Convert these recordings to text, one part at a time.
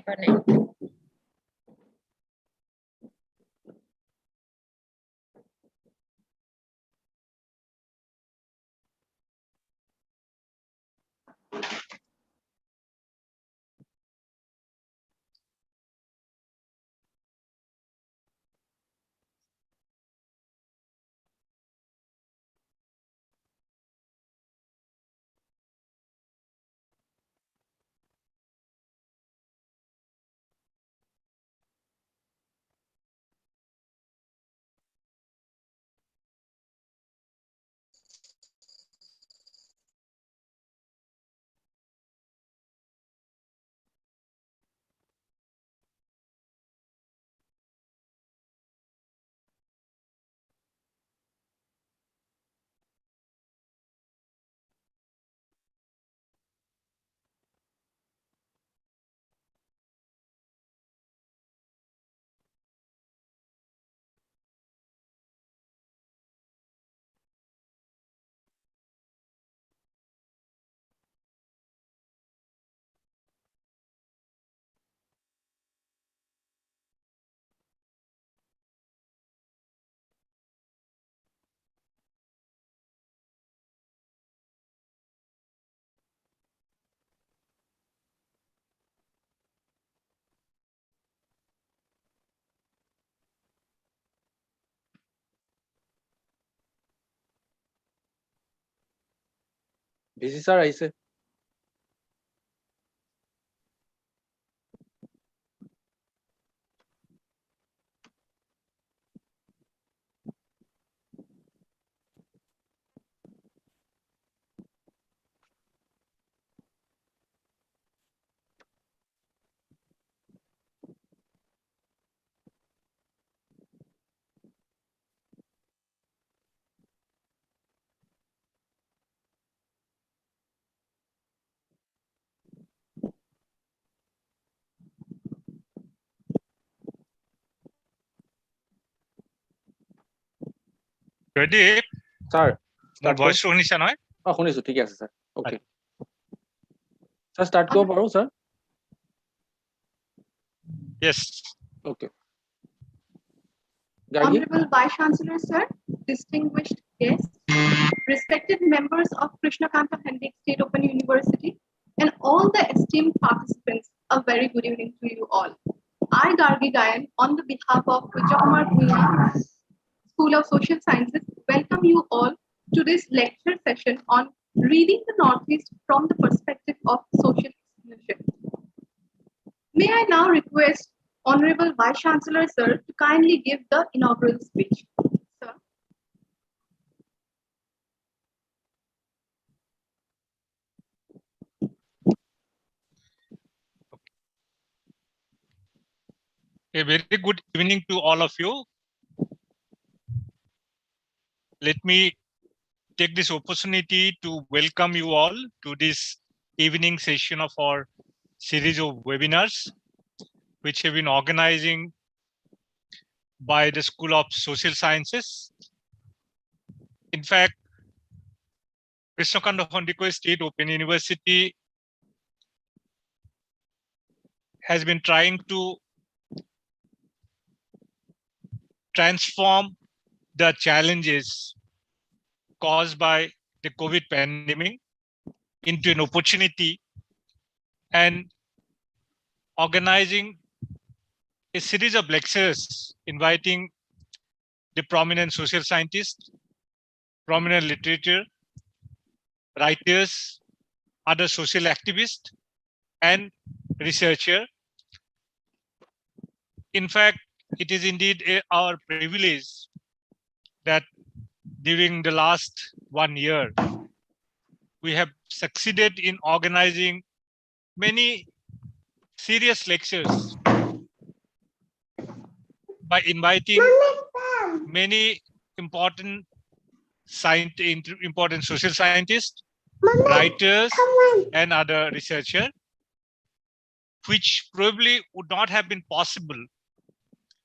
con này. VC sir aise. Pradeep, Sir, my voice শুনিছা নহয়? শুনিছো ঠিক আছে sir. Okay. Sir, start কৰিব পাৰো sir? Yes. Okay. Gargi? Honorable Vice Chancellor, sir, distinguished guests, respected members of Krishnakanta Hendik State Open University, and all the esteemed participants, a very good evening to you all. I, Gargi Gayan, on the behalf of Vijayakumar Bhuya School of Social Sciences, welcome you all to this lecture session on reading the Northeast from the perspective of social exclusion. May I now request Honorable Vice Chancellor, sir, to kindly give the inaugural speech. Sir. A very good evening to all of you. Let me take this opportunity to welcome you all to this evening session of our series of webinars, which have been organizing by the School of Social Sciences. In fact, Krishnakanta Hendik State Open University has been trying to transform the challenges caused by the COVID pandemic into an opportunity and organizing a series of lectures inviting the prominent social scientists, prominent literature, writers, other social activists, and researchers. In fact, it is indeed our privilege that during the last 1 year, we have succeeded in organizing many serious lectures by inviting many important social scientists, writers, and other researchers, which probably would not have been possible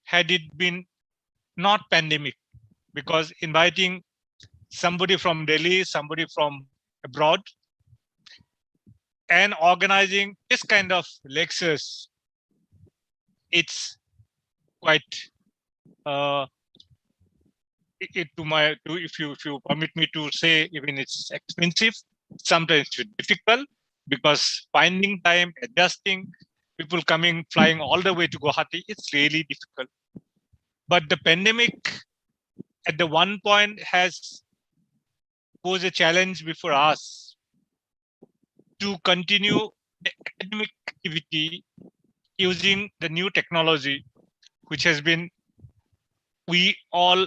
had it been not pandemic, because inviting somebody from Delhi, somebody from abroad, and organizing this kind of lectures. It's quite if you permit me to say, even it's expensive, sometimes it's difficult, because finding time, adjusting, people flying all the way to Guwahati, it's really difficult. But the pandemic at the one point has posed a challenge before us to continue the academic activity using the new technology, which has been, we all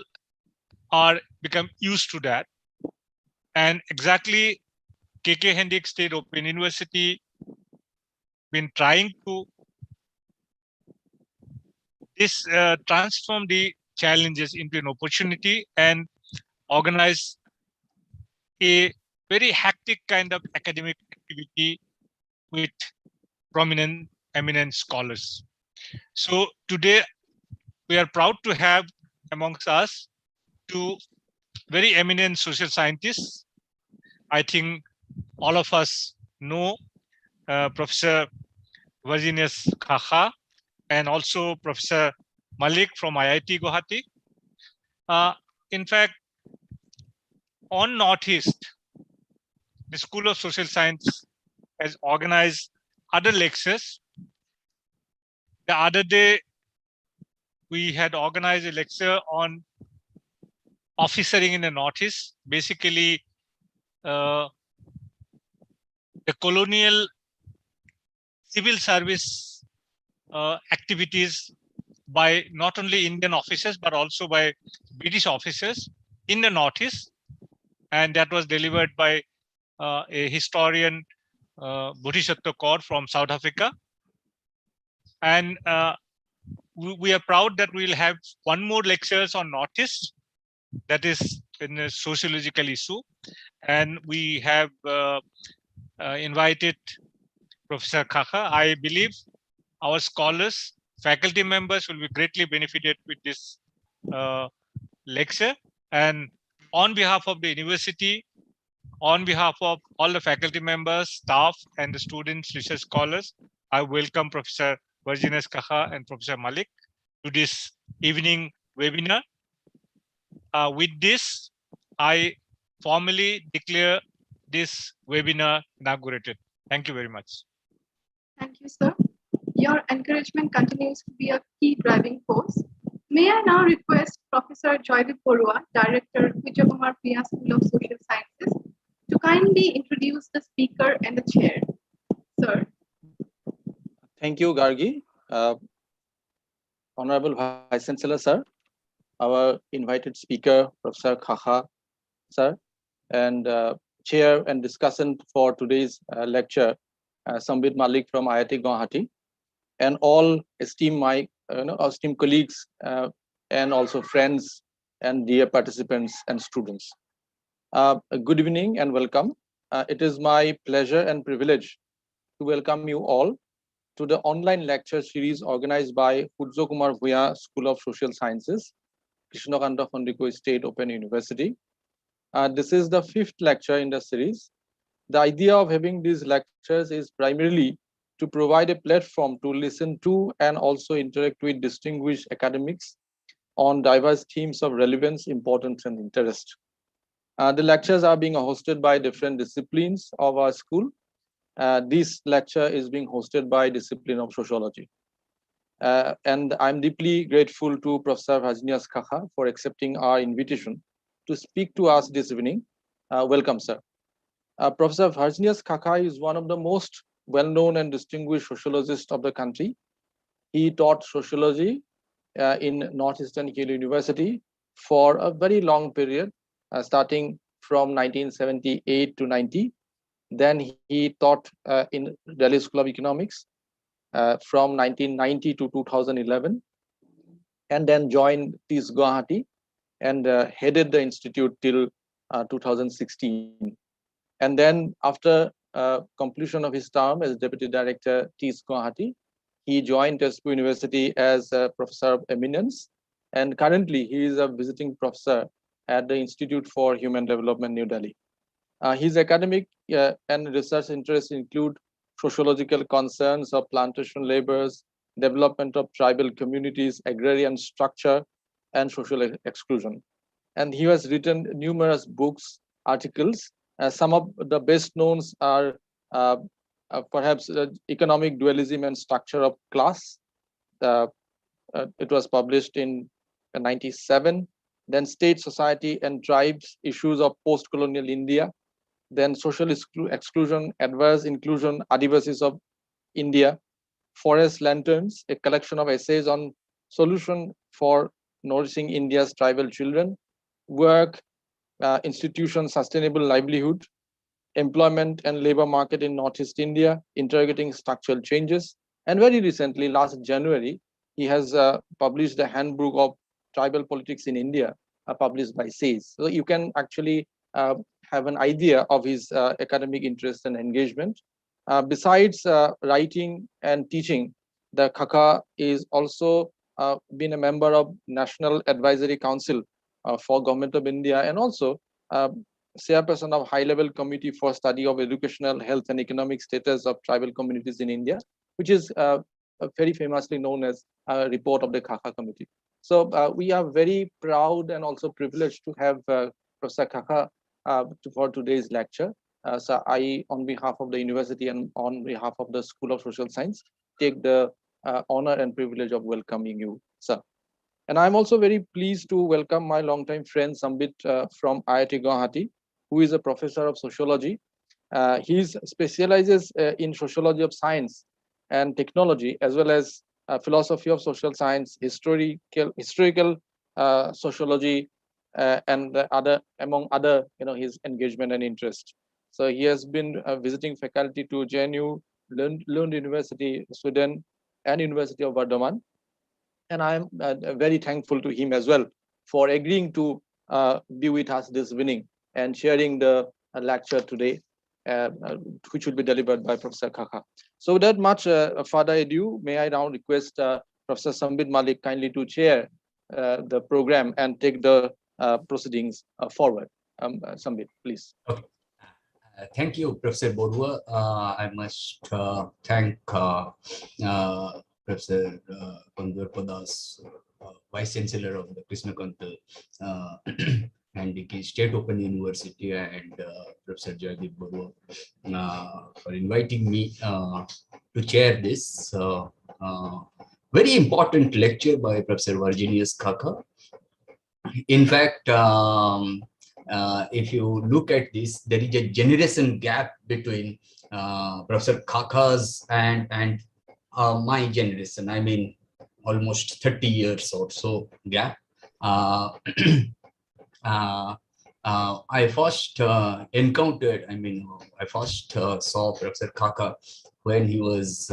are become used to that. And exactly KK Hendrik State Open University been trying to transform the challenges into an opportunity and organize a very hectic kind of academic activity with prominent, eminent scholars. So today we are proud to have amongst us two very eminent social scientists. I think all of us know Professor Virginius Kha and also Professor Malik from IIT Guwahati. In fact, on Northeast, the School of Social Science has organized other lectures. The other day, we had organized a lecture on officering in the Northeast, basically the colonial civil service activities by not only Indian officers, but also by British officers in the Northeast. And that was delivered by a historian, Bodhisattva Kaur from South Africa. And we are proud that we'll have one more lectures on Northeast, that is in a sociological issue. And we have invited Professor Kaka. I believe our scholars, faculty members will be greatly benefited with this lecture. And on behalf of the university, on behalf of all the faculty members, staff, and the students, research scholars, I welcome Professor Virginius Kaka and Professor Malik to this evening webinar. With this, I formally declare this webinar inaugurated. Thank you very much. Thank you, sir. Your encouragement continues to be a key driving force. May I now request Professor Joydeep Borua, Director, Vijaykumar Priya School of Social Sciences, to kindly introduce the speaker and the chair. Sir. Thank you, Gargi. Honorable Vice Chancellor, sir, our invited speaker, Professor Kha, sir, and chair and discussant for today's lecture, Sambit Malik from IIT Guwahati, and all esteemed esteemed colleagues and also friends and dear participants and students. Good evening and welcome. It is my pleasure and privilege to welcome you all to the online lecture series organized by Surya Kumar Bhuya School of Social Sciences, Krishnakanta Khandiko State Open University. This is the 5th lecture in the series. The idea of having these lectures is primarily to provide a platform to listen to and also interact with distinguished academics on diverse themes of relevance, importance, and interest. The lectures are being hosted by different disciplines of our school. This lecture is being hosted by discipline of sociology. And I'm deeply grateful to Professor Virginius Kha for accepting our invitation to speak to us this evening. Welcome, sir. Professor Virginius Kha is one of the most well-known and distinguished sociologists of the country. He taught sociology in Northeastern Yale University for a very long period, starting from 1978 to 90. Then he taught in Delhi School of Economics from 1990 to 2011, and then joined TIS Guwahati and headed the institute till 2016. And then after completion of his term as Deputy Director TIS Guwahati, he joined Tesco University as a Professor of Eminence, and currently he is a visiting professor at the Institute for Human Development, New Delhi. His academic and research interests include sociological concerns of plantation laborers, development of tribal communities, agrarian structure, and social exclusion. And he has written numerous books, articles. Some of the best known are perhaps Economic Dualism and Structure of Class. It was published in 97. Then State, Society, and Tribes, Issues of Post-Colonial India. Then Social Exclusion, Adverse Inclusion, Adivasis of India. Forest Lanterns, a collection of essays on solution for nourishing India's tribal children. Work, Institution, Sustainable Livelihood, Employment and Labor Market in Northeast India, Interrogating Structural Changes. And very recently, last January, he has published a Handbook of Tribal Politics in India, published by SAYS. So you can actually have an idea of his academic interest and engagement. Besides writing and teaching, the Khaka is also been a member of National Advisory Council for Government of India, and also Chairperson of High-Level Committee for Study of Educational, Health, and Economic Status of Tribal Communities in India, which is very famously known as a report of the Khaka Committee. So we are very proud and also privileged to have Professor Khaka for today's lecture. So I, on behalf of the university and on behalf of the School of Social Science, take the honor and privilege of welcoming you, sir. And I'm also very pleased to welcome my longtime friend Sambit from IIT Guwahati, who is a professor of sociology. He specializes in sociology of science and technology, as well as philosophy of social science, historical sociology, and other, among other, his engagement and interest. So he has been visiting faculty to JNU, Lund University, Sweden, and University of Bardhaman. And I'm very thankful to him as well for agreeing to be with us this evening and sharing the lecture today, which will be delivered by Professor Khaka. So without much further ado, may I now request Professor Sambit Malik kindly to chair the program and take the proceedings forward. Sambit, please. Okay. Thank you, Professor Borua. I must thank Professor Pandwar Padas, Vice Chancellor of the Krishnakanta Handicap State Open University, and Professor Jaydeep Borua for inviting me to chair this very important lecture by Professor Virginius Khaka. In fact, if you look at this, there is a generation gap between Professor Khaka's and my generation. I mean, almost 30 years or so gap. I first encountered, I first saw Professor Khaka when he was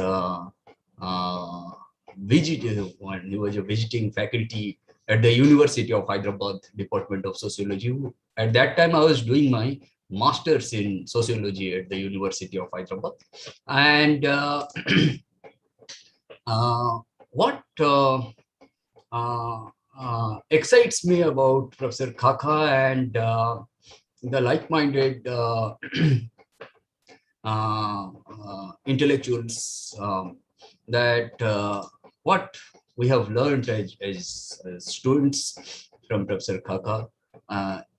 visiting faculty at the University of Hyderabad, Department of Sociology. At that time, I was doing my master's in sociology at the University of Hyderabad. And what excites me about Professor Khaka and the like-minded intellectuals, that what we have learned as students from Professor Khaka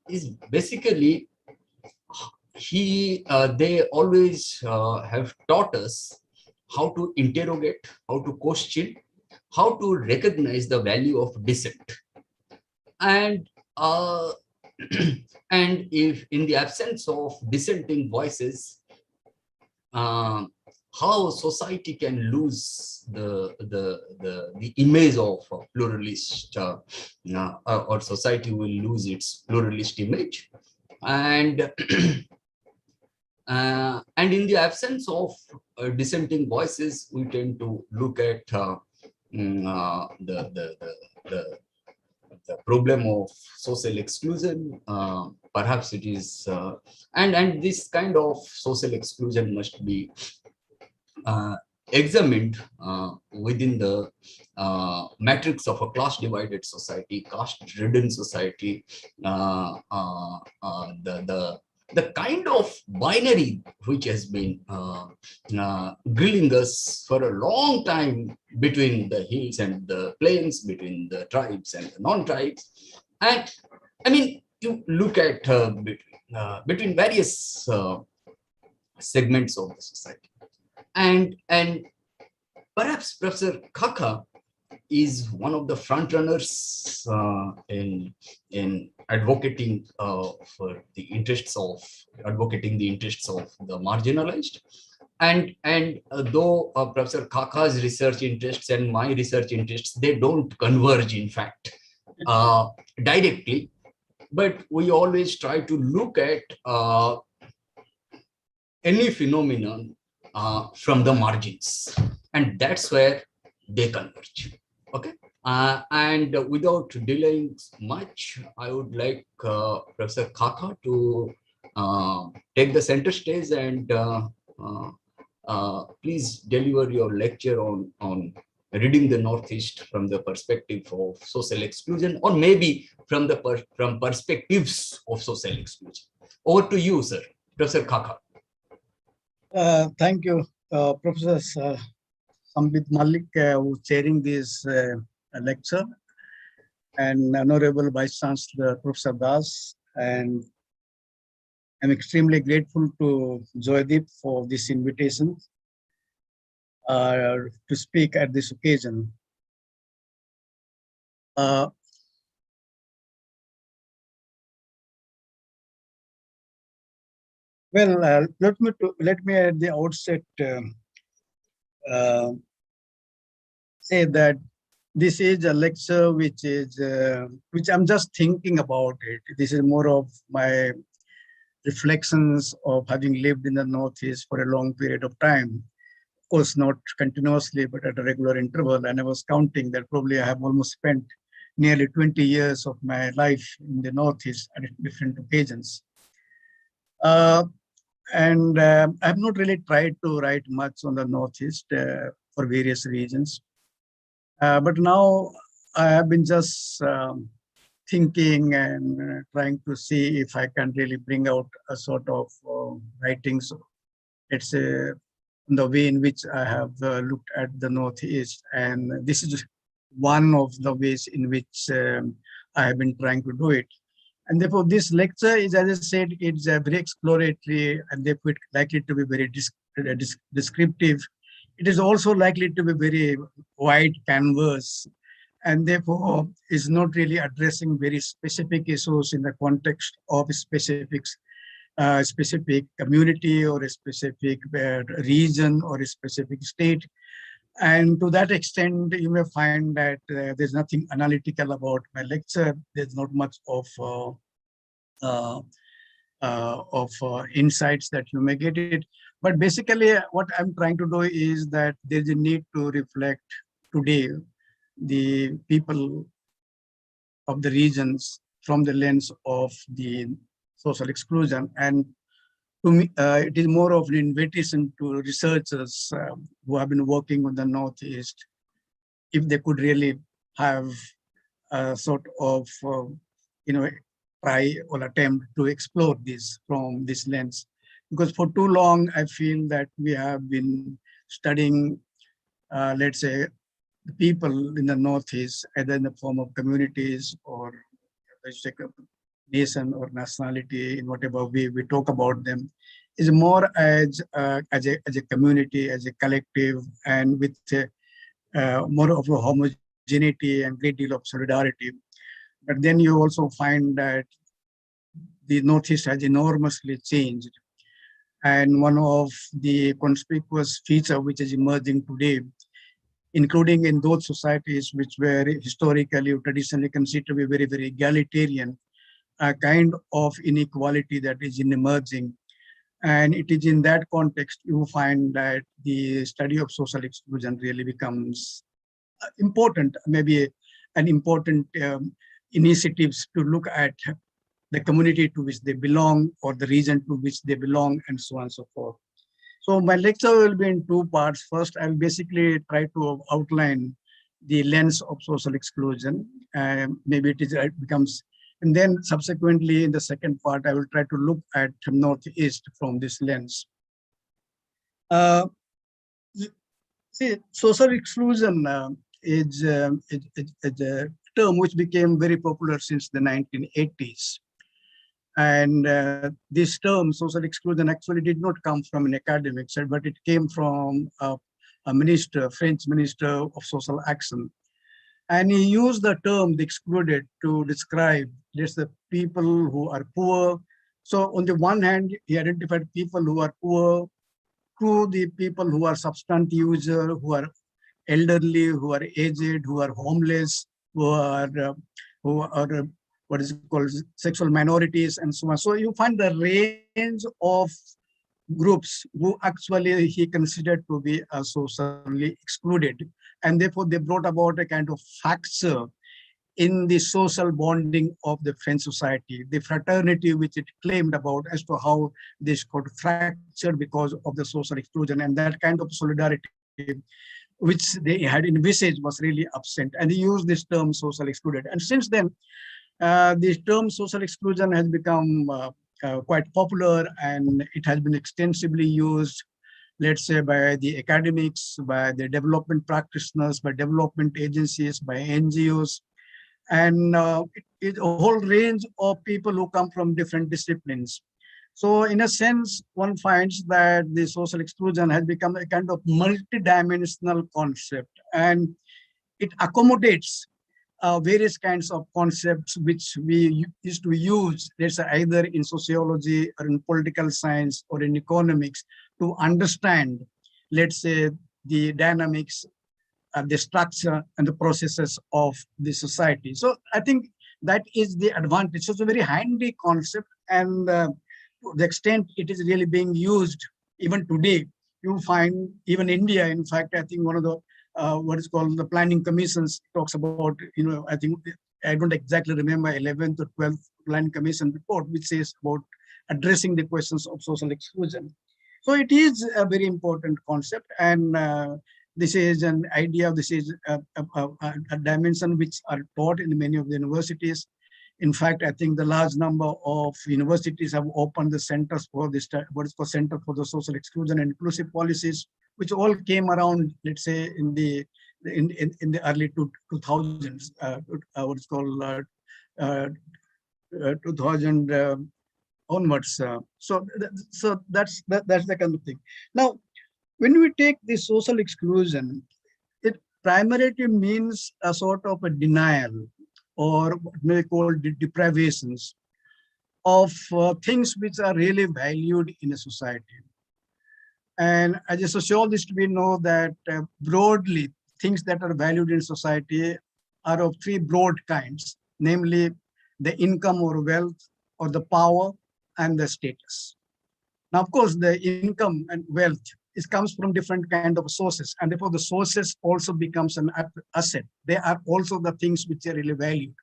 is basically they always have taught us how to interrogate, how to question, how to recognize the value of dissent. And and if in the absence of dissenting voices, how society can lose the image of a pluralist, or society will lose its pluralist image. And and in the absence of dissenting voices, we tend to look at the problem of social exclusion. Perhaps it is, and this kind of social exclusion must be examined within the matrix of a class-divided society, caste-ridden society. The the kind of binary which has been grilling us for a long time between the hills and the plains, between the tribes and the non-tribes. And I mean, you look at between various segments of the society. And perhaps Professor Khaka is one of the front runners in advocating for the interests of the marginalized. And though Professor Khaka's research interests and my research interests, they don't converge, in fact, directly, but we always try to look at any phenomenon from the margins, and that's where they converge. Okay, and without delaying much, I would like Professor Khaka to take the center stage and please deliver your lecture on reading the Northeast from the perspective of social exclusion, or maybe from perspectives of social exclusion. Over to you, sir, Professor Khaka. Thank you, Professor Sambit Malik, who's chairing this lecture, and Honorable Vice Chancellor Professor Das. And I'm extremely grateful to Joydeep for this invitation to speak at this occasion. Well, let me at the outset say that this is a lecture which I'm just thinking about it. This is more of my reflections of having lived in the Northeast for a long period of time. Of course, not continuously, but at a regular interval. And I was counting that probably I have almost spent nearly 20 years of my life in the Northeast at different occasions. And I have not really tried to write much on the Northeast for various reasons. But now I have been just thinking and trying to see if I can really bring out a sort of writings, let's say, the way in which I have looked at the Northeast. And this is one of the ways in which I have been trying to do it. And therefore, this lecture is, as I said, it's very exploratory, and therefore it's likely to be very descriptive. It is also likely to be very wide canvas, and therefore is not really addressing very specific issues in the context of specific community or a specific region or a specific state. And to that extent, you may find that there's nothing analytical about my lecture. There's not much of insights that you may get it. But basically, what I'm trying to do is that there's a need to reflect today the people of the regions from the lens of the social exclusion. And to me, it is more of an invitation to researchers who have been working on the Northeast, if they could really have a sort of, try or attempt to explore this from this lens. Because for too long, I feel that we have been studying, let's say, the people in the Northeast, either in the form of communities or nation or nationality, in whatever way we talk about them, is more as a community, as a collective, and with more of a homogeneity and great deal of solidarity. But then you also find that the Northeast has enormously changed. And one of the conspicuous features which is emerging today, including in those societies which were historically or traditionally considered to be very, very egalitarian, a kind of inequality that is emerging. And it is in that context you find that the study of social exclusion really becomes important, maybe an important initiatives to look at the community to which they belong or the region to which they belong, and so on and so forth. So my lecture will be in two parts. First, I'll basically try to outline the lens of social exclusion. Maybe it becomes And then subsequently in the second part, I will try to look at Northeast from this lens. See, social exclusion is a term which became very popular since the 1980s. And this term, social exclusion, actually did not come from an academic side, but it came from a minister, French minister of social action. And he used the term the excluded to describe just the people who are poor. So on the one hand, he identified people who are poor, to the people who are substance user, who are elderly, who are aged, who are homeless, who are what is called sexual minorities, and so on. So you find the range of groups who actually he considered to be socially excluded, and therefore they brought about a kind of fracture in the social bonding of the French society, the fraternity which it claimed about as to how this got fractured because of the social exclusion, and that kind of solidarity which they had envisaged was really absent. And he used this term social excluded. And since then, this term social exclusion has become quite popular, and it has been extensively used, let's say, by the academics, by the development practitioners, by development agencies, by NGOs, and it's a whole range of people who come from different disciplines. So in a sense, one finds that the social exclusion has become a kind of multidimensional concept, and it accommodates various kinds of concepts which we used to use, let's say, either in sociology or in political science or in economics to understand, let's say, the dynamics, the structure and the processes of the society. So I think that is the advantage. So it's a very handy concept, and to the extent it is really being used even today, you find even India, in fact, I think one of the what is called the planning commissions talks about, I think, I don't exactly remember, 11th or 12th planning commission report, which says about addressing the questions of social exclusion. So it is a very important concept, and this is an idea, this is a dimension which are taught in many of the universities. In fact, I think the large number of universities have opened the centers for this, what is called Center for the Social Exclusion and Inclusive Policies, which all came around, let's say, in the early 2000s, what is called 2000 onwards. So that's the kind of thing. Now, when we take the social exclusion, it primarily means a sort of a denial, or what may be called deprivations of things which are really valued in a society. And as a sociologist, we know that broadly, things that are valued in society are of three broad kinds, namely the income or wealth, or the power, and the status. Now, of course, the income and wealth, it comes from different kind of sources, and therefore the sources also becomes an asset. They are also the things which are really valued.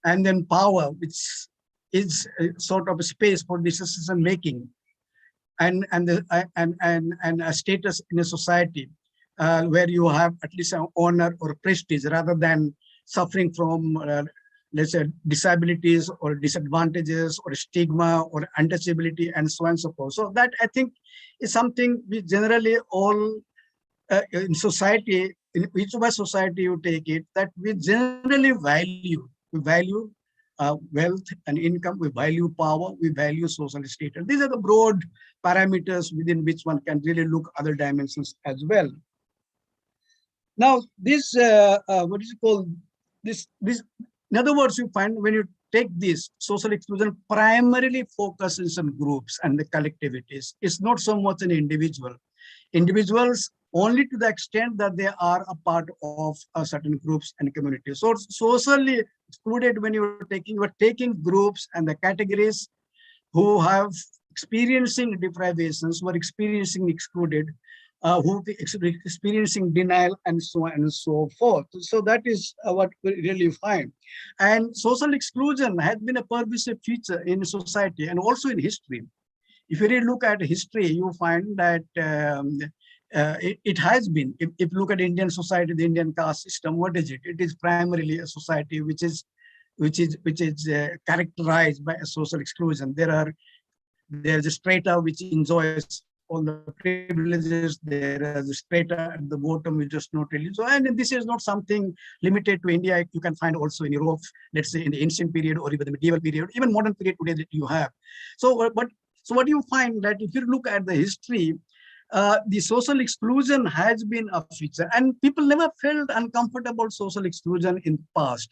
And then power, which is a sort of a space for decision making, and a status in a society where you have at least an honor or prestige, rather than suffering from let's say disabilities or disadvantages or stigma or untouchability and so on and so forth. So that, I think, is something we generally all in society, in whichever society you take it, that we generally value. We value wealth and income, we value power, we value social status. These are the broad parameters within which one can really look other dimensions as well. Now, this, what is it called? This, in other words, you find when you take this, social exclusion primarily focuses on groups and the collectivities. It's not so much an individual. Individuals only to the extent that they are a part of certain groups and communities. So socially excluded, when you are taking groups and the categories who have experiencing deprivations, who are experiencing excluded, who are experiencing denial, and so on and so forth. So that is what we really find. And social exclusion has been a pervasive feature in society and also in history. If you really look at history, you find that it has been, if you look at Indian society, the Indian caste system, what is it? It is primarily a society which is which is characterized by a social exclusion. There's a strata which enjoys all the privileges. There is a strata at the bottom which does not really. So, and this is not something limited to India. You can find also in Europe, let's say in the ancient period or even the medieval period, even modern period today that you have. So what you find that if you look at the history, the social exclusion has been a feature, and people never felt uncomfortable social exclusion in past,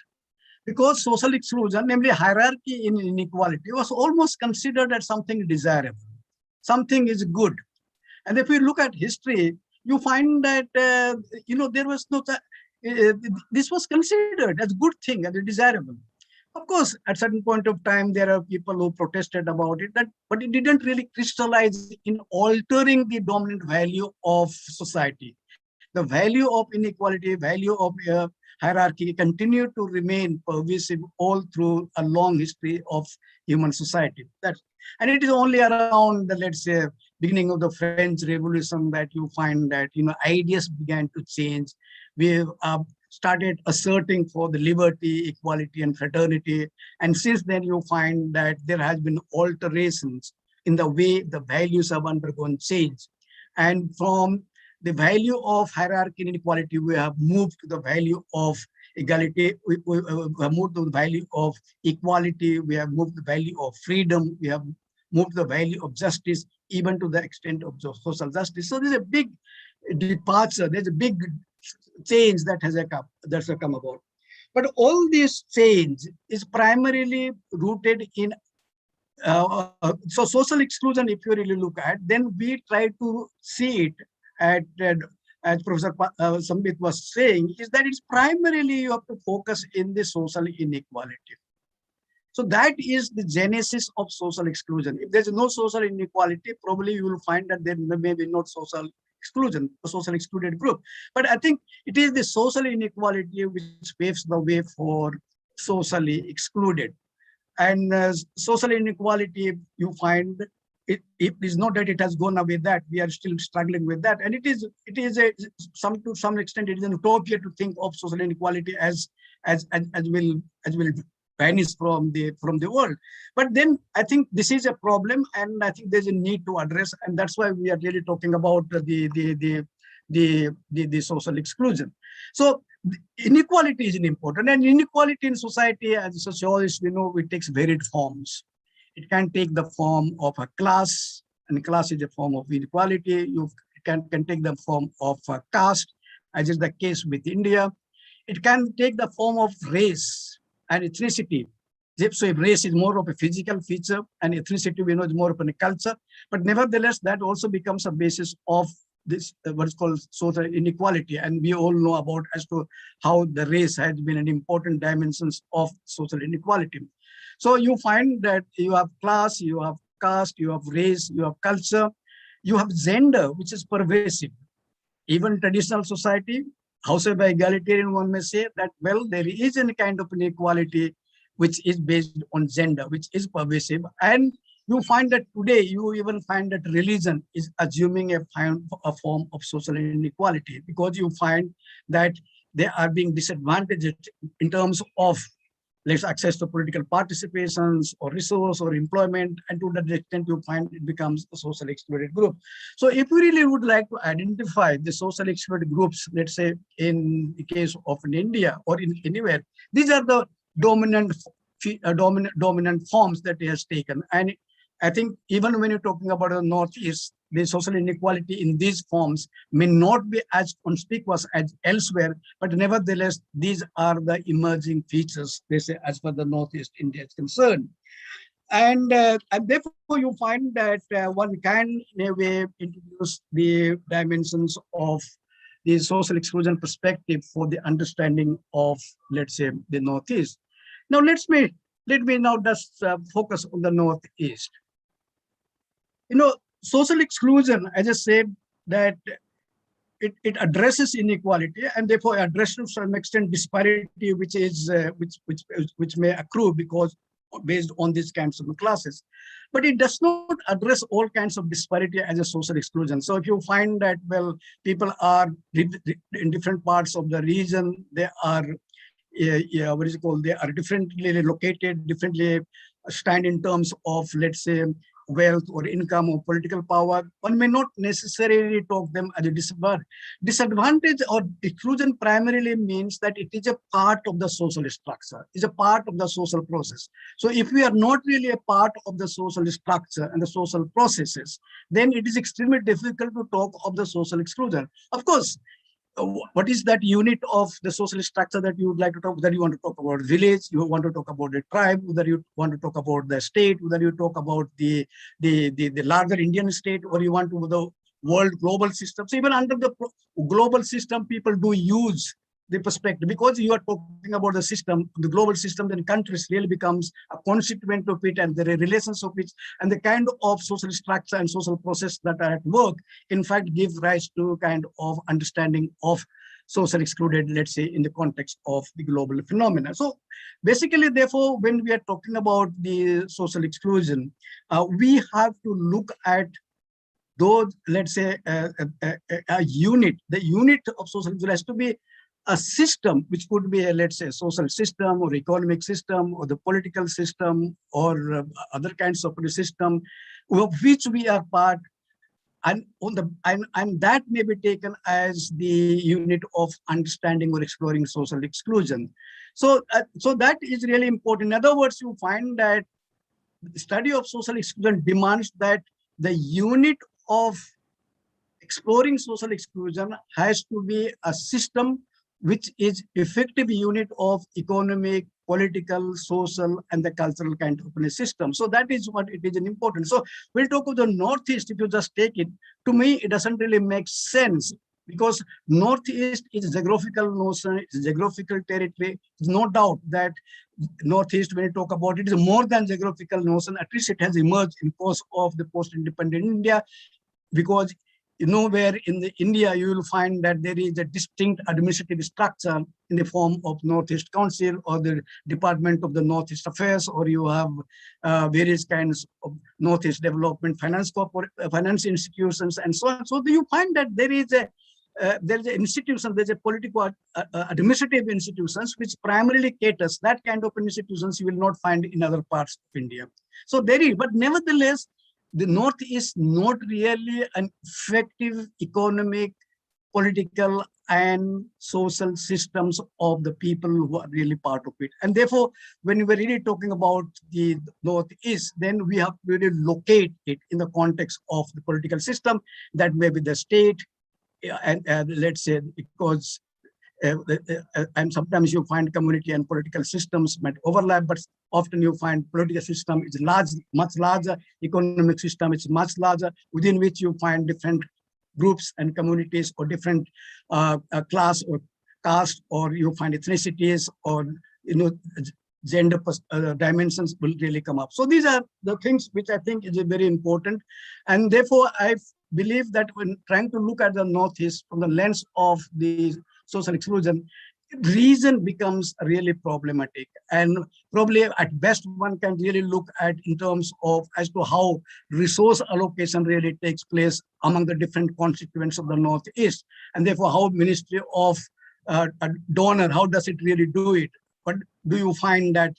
because social exclusion, namely hierarchy in inequality, was almost considered as something desirable, something is good. And if you look at history, you find that there was no this was considered as good thing, as desirable. Of course, at certain point of time, there are people who protested about it, but it didn't really crystallize in altering the dominant value of society. The value of inequality, value of hierarchy continue to remain pervasive all through a long history of human society. And it is only around the, let's say, beginning of the French Revolution that you find that ideas began to change. We started asserting for the liberty, equality, and fraternity. And since then, you find that there has been alterations in the way the values have undergone change. And from the value of hierarchy and inequality, we have moved to the value of equality. We have moved to the value of equality. We have moved to the value of freedom. We have moved to the value of justice, even to the extent of social justice. So there's a big departure. There's a big change that has come about. But all this change is primarily rooted in so social exclusion. If you really look at, then we try to see it as Professor Sambit was saying, is that it's primarily you have to focus in the social inequality. So that is the genesis of social exclusion. If there's no social inequality, probably you will find that there may be not social exclusion, a social excluded group. But I think it is the social inequality which paves the way for socially excluded. And social inequality, you find it is not that it has gone away, that we are still struggling with that. And to some extent, it is an utopia to think of social inequality as will vanish from the world. But then I think this is a problem, and I think there's a need to address, and that's why we are really talking about the social exclusion. So inequality is important, and inequality in society, as a sociologist, we know it takes varied forms. It can take the form of a class, and class is a form of inequality. You can take the form of a caste, as is the case with India. It can take the form of race and ethnicity. So if race is more of a physical feature and ethnicity, we know, is more of a culture, but nevertheless, that also becomes a basis of this, what is called social inequality. And we all know about as to how the race has been an important dimensions of social inequality. So you find that you have class, you have caste, you have race, you have culture, you have gender, which is pervasive. Even traditional society, however egalitarian, one may say that, well, there is a kind of inequality which is based on gender, which is pervasive. And you find that today, you even find that religion is assuming a form of social inequality, because you find that they are being disadvantaged in terms of access to political participations or resource or employment, and to that extent you find it becomes a social excluded group. So if we really would like to identify the social excluded groups, let's say in the case of India or in anywhere, these are the dominant forms that it has taken. And I think even when you're talking about the Northeast, the social inequality in these forms may not be as conspicuous as elsewhere, but nevertheless, these are the emerging features, they say, as far as the Northeast India is concerned. And therefore, you find that one can, in a way, introduce the dimensions of the social exclusion perspective for the understanding of, let's say, the Northeast. Now, let me now just focus on the Northeast. Social exclusion, as I said, that it addresses inequality, and therefore addresses to some extent disparity, which may accrue because based on these kinds of classes. But it does not address all kinds of disparity as a social exclusion. So if you find that, well, people are in different parts of the region, they are what is it called? They are differently located, differently stand in terms of, let's say, wealth or income or political power. One may not necessarily talk them as a disadvantage. Disadvantage or exclusion primarily means that it is a part of the social structure, is a part of the social process. So if we are not really a part of the social structure and the social processes, then it is extremely difficult to talk of the social exclusion. Of course, what is that unit of the social structure that you would like to talk, that you want to talk about village, you want to talk about the tribe, whether you want to talk about the state, whether you talk about the larger Indian state, or you want to the world global system. So even under the global system, people do use the perspective, because you are talking about the system, the global system, then countries really becomes a constituent of it, and the relations of it, and the kind of social structure and social process that are at work, in fact, give rise to kind of understanding of social excluded, let's say, in the context of the global phenomena. So basically, therefore, when we are talking about the social exclusion, we have to look at those, let's say, a unit. The unit of social exclusion has to be a system, which could be a, let's say, social system or economic system or the political system or other kinds of system of which we are part, and on the and that may be taken as the unit of understanding or exploring social exclusion. So so that is really important. In other words, you find that the study of social exclusion demands that the unit of exploring social exclusion has to be a system which is effective unit of economic, political, social, and the cultural kind of a system. So that is what it is important. So we'll talk of the Northeast. If you just take it, to me, it doesn't really make sense, because Northeast is a geographical notion, it's a geographical territory. There's no doubt that Northeast, when you talk about it, is more than geographical notion. At least it has emerged in course of the post-independent India, because nowhere in the India you will find that there is a distinct administrative structure in the form of Northeast Council or the Department of the Northeast Affairs, or you have various kinds of Northeast Development finance institutions and so on. So you find that there is an institution, there's a political administrative institutions which primarily caters that kind of institutions you will not find in other parts of India. So there is, but nevertheless, the North is not really an effective economic, political, and social systems of the people who are really part of it. And therefore, when we're really talking about the Northeast, then we have to really locate it in the context of the political system. That may be the state, and let's say, because and sometimes you find community and political systems might overlap, but often you find political system is large, much larger, economic system is much larger, within which you find different groups and communities or different class or caste, or you find ethnicities, or gender dimensions will really come up. So these are the things which I think is very important, and therefore I believe that when trying to look at the Northeast from the lens of the social exclusion, reason becomes really problematic, and probably at best one can really look at in terms of as to how resource allocation really takes place among the different constituents of the Northeast, and therefore how Ministry of a donor, how does it really do it? But do you find that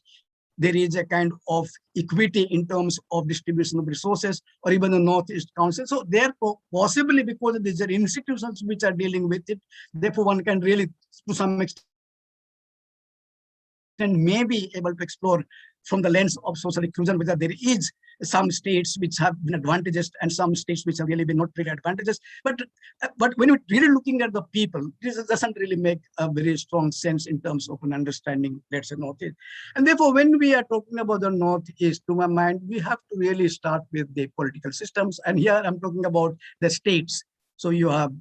there is a kind of equity in terms of distribution of resources, or even the Northeast Council? So therefore, possibly because these are institutions which are dealing with it, therefore one can really, to some extent, may be able to explore from the lens of social exclusion whether there is some states which have been advantages and some states which have really been not really advantages. But when you're really looking at the people, this doesn't really make a very strong sense in terms of an understanding, let's say, Northeast. And therefore, when we are talking about the Northeast, to my mind, we have to really start with the political systems. And here I'm talking about the states. So you have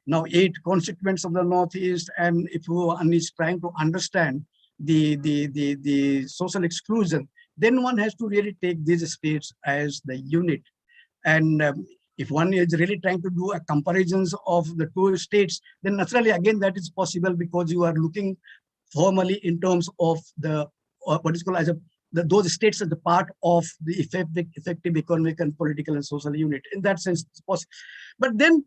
now 8 constituents of the Northeast, and if one is trying to understand the social exclusion, then one has to really take these states as the unit. And if one is really trying to do a comparisons of the 2 states, then naturally, again, that is possible because you are looking formally in terms of the what is called as those states as the part of the effective economic and political and social unit. In that sense, it's possible. But then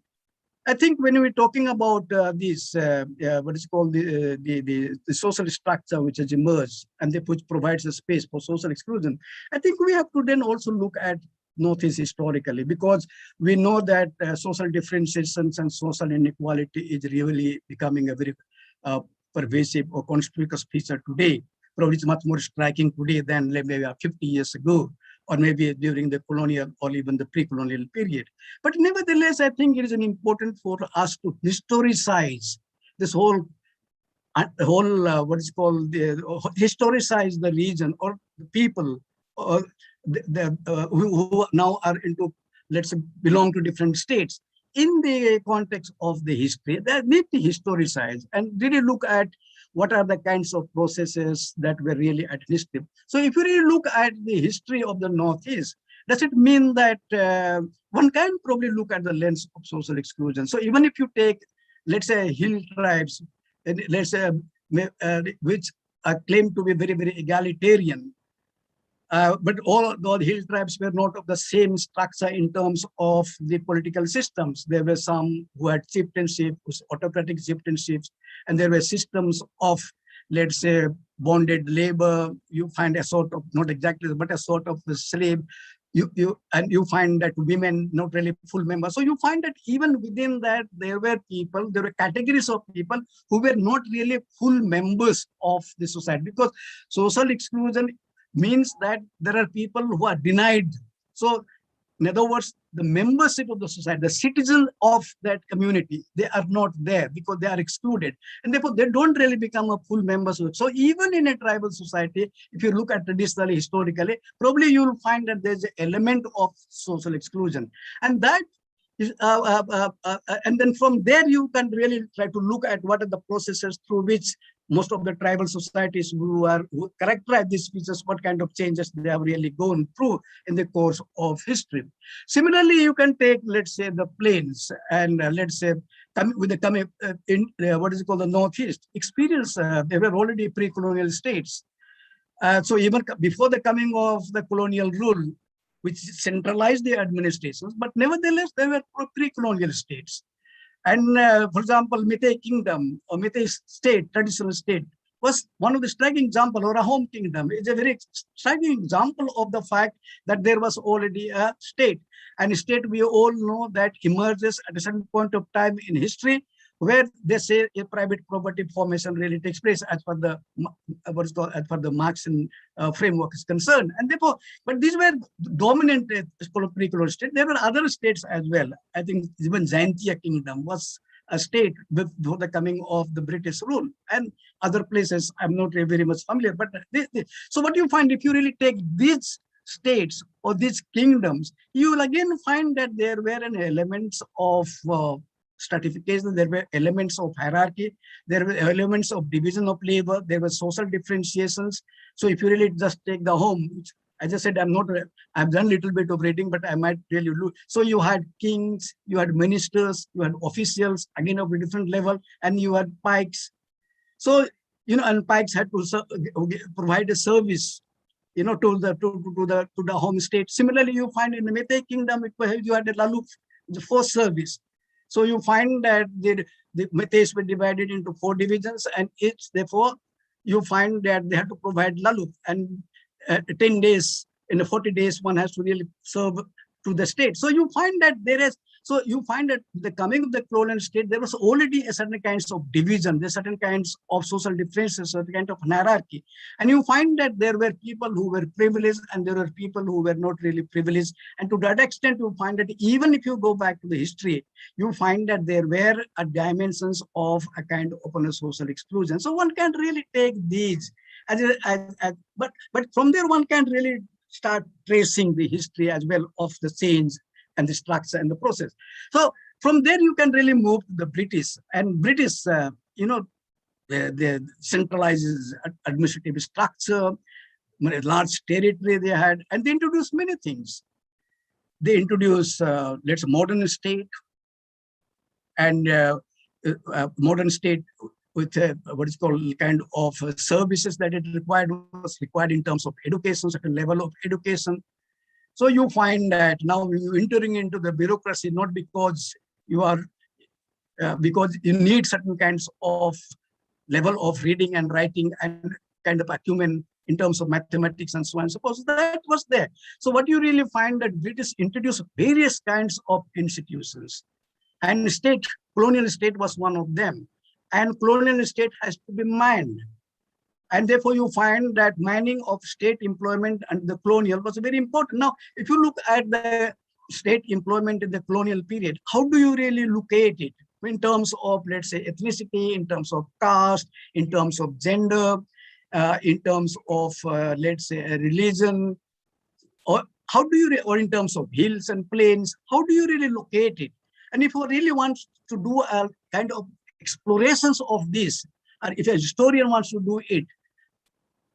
I think when we're talking about this, what is called the social structure which has emerged and which provides a space for social exclusion, I think we have to then also look at Northeast historically, because we know that social differentiations and social inequality is really becoming a very pervasive or conspicuous feature today. Probably it's much more striking today than maybe 50 years ago, or maybe during the colonial or even the pre-colonial period. But nevertheless, I think it is important for us to historicize this whole what is called historicize the region or the people who now are into, let's say, belong to different states. In the context of the history, they need to historicize and really look at what are the kinds of processes that were really at history. So if you really look at the history of the Northeast, does it mean that one can probably look at the lens of social exclusion? So even if you take, let's say, hill tribes, let's say, which are claimed to be very, very egalitarian, but all the hill tribes were not of the same structure in terms of the political systems. There were some who had chieftainship, autocratic chieftainships, and there were systems of, let's say, bonded labor. You find a sort of, not exactly, but a sort of the slave. You find that women not really full members. So you find that even within that, there were people, there were categories of people who were not really full members of the society, because social exclusion means that there are people who are denied. So in other words, the membership of the society, the citizens of that community, they are not there because they are excluded. And therefore, they don't really become a full members. So even in a tribal society, if you look at traditionally, historically, probably you'll find that there's an element of social exclusion. And that is, and then from there, you can really try to look at what are the processes through which most of the tribal societies who characterize these features, what kind of changes they have really gone through in the course of history. Similarly, you can take, let's say, the plains, and let's say, with the coming in what is called the Northeast experience, they were already pre-colonial states. So even before the coming of the colonial rule, which centralized the administrations, but nevertheless, they were pre-colonial states. And for example, Meitei Kingdom or Meitei state, traditional state, was one of the striking example, or a home kingdom. It's a very striking example of the fact that there was already a state. And a state, we all know, that emerges at a certain point of time in history, where they say a private property formation really takes place as per the what is called, as per the Marxian framework is concerned. And therefore, but these were dominant pre-colonial states. There were other states as well. I think even Jaintia Kingdom was a state before the coming of the British rule, and other places I'm not really very much familiar. But so what you find, if you really take these states or these kingdoms, you will again find that there were an elements of stratification, there were elements of hierarchy, there were elements of division of labor, there were social differentiations. So if you really just take the home, which, as I said, I've done a little bit of reading, but I might tell you. So you had kings, you had ministers, you had officials, again of a different level, and you had pikes. So, and pikes had to provide a service, to the home state. Similarly, you find in the Meitei Kingdom, you had a laluf, the forced service. So you find that the Meiteis were divided into 4 divisions, and therefore, you find that they have to provide laluf, and 10 days, in the 40 days, one has to really serve to the state. So you find that the coming of the colonial state, there was already a certain kinds of division, there's certain kinds of social differences, certain kind of hierarchy. And you find that there were people who were privileged and there were people who were not really privileged. And to that extent, you find that even if you go back to the history, you find that there were dimensions of a kind of open social exclusion. So one can really take these but from there one can really start tracing the history as well of the change and the structure and the process. So from there you can really move to the British, and British, they centralizes administrative structure, large territory they had, and they introduced many things. They introduced, modern state, and modern state with what is called kind of services that it was required in terms of education, certain level of education. So you find that now you're entering into the bureaucracy, not because you are because you need certain kinds of level of reading and writing and kind of acumen in terms of mathematics and so on. Suppose that was there. So what you really find that British introduced various kinds of institutions, and colonial state was one of them. And colonial state has to be mined. And therefore you find that mining of state employment and the colonial was very important. Now, if you look at the state employment in the colonial period, how do you really locate it in terms of, let's say, ethnicity, in terms of caste, in terms of gender, in terms of, let's say, religion, or how do you, or in terms of hills and plains, how do you really locate it? And if you really want to do a kind of explorations of this, or if a historian wants to do it,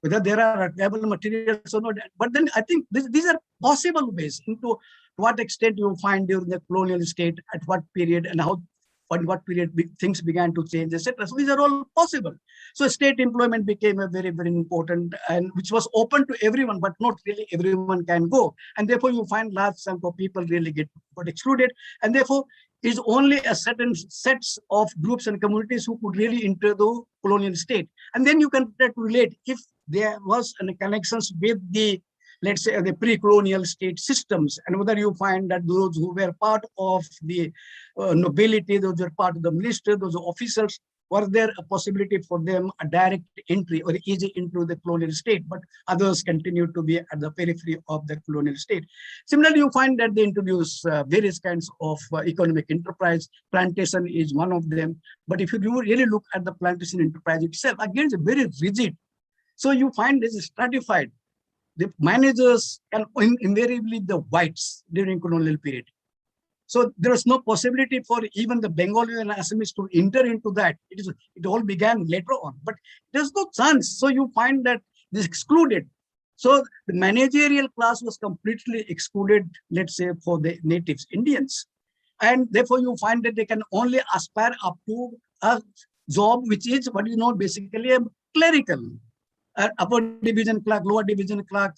whether there are available materials or not, but then I think these are possible ways into what extent you find during the colonial state, at what period, and how, on what period things began to change, etc. So these are all possible. So state employment became a very, very important, and which was open to everyone, but not really everyone can go. And therefore you find large chunk of people really got excluded. And therefore is only a certain sets of groups and communities who could really enter the colonial state. And then you can try to relate if there was any connections with the, let's say, the pre-colonial state systems, and whether you find that those who were part of the nobility, those who were part of the ministry, those officials, was there a possibility for them a direct entry or easy into the colonial state, but others continued to be at the periphery of the colonial state. Similarly, you find that they introduce various kinds of economic enterprise. Plantation is one of them. But if you really look at the plantation enterprise itself, again, it's very rigid. So you find this is stratified. The managers can invariably the whites during colonial period. So there was no possibility for even the Bengali and Assamese to enter into that. It all began later on, but there's no chance. So you find that this excluded. So the managerial class was completely excluded, let's say, for the natives, Indians. And therefore you find that they can only aspire up to a job, which is what you know, basically a clerical, upper division clerk, lower division clerk,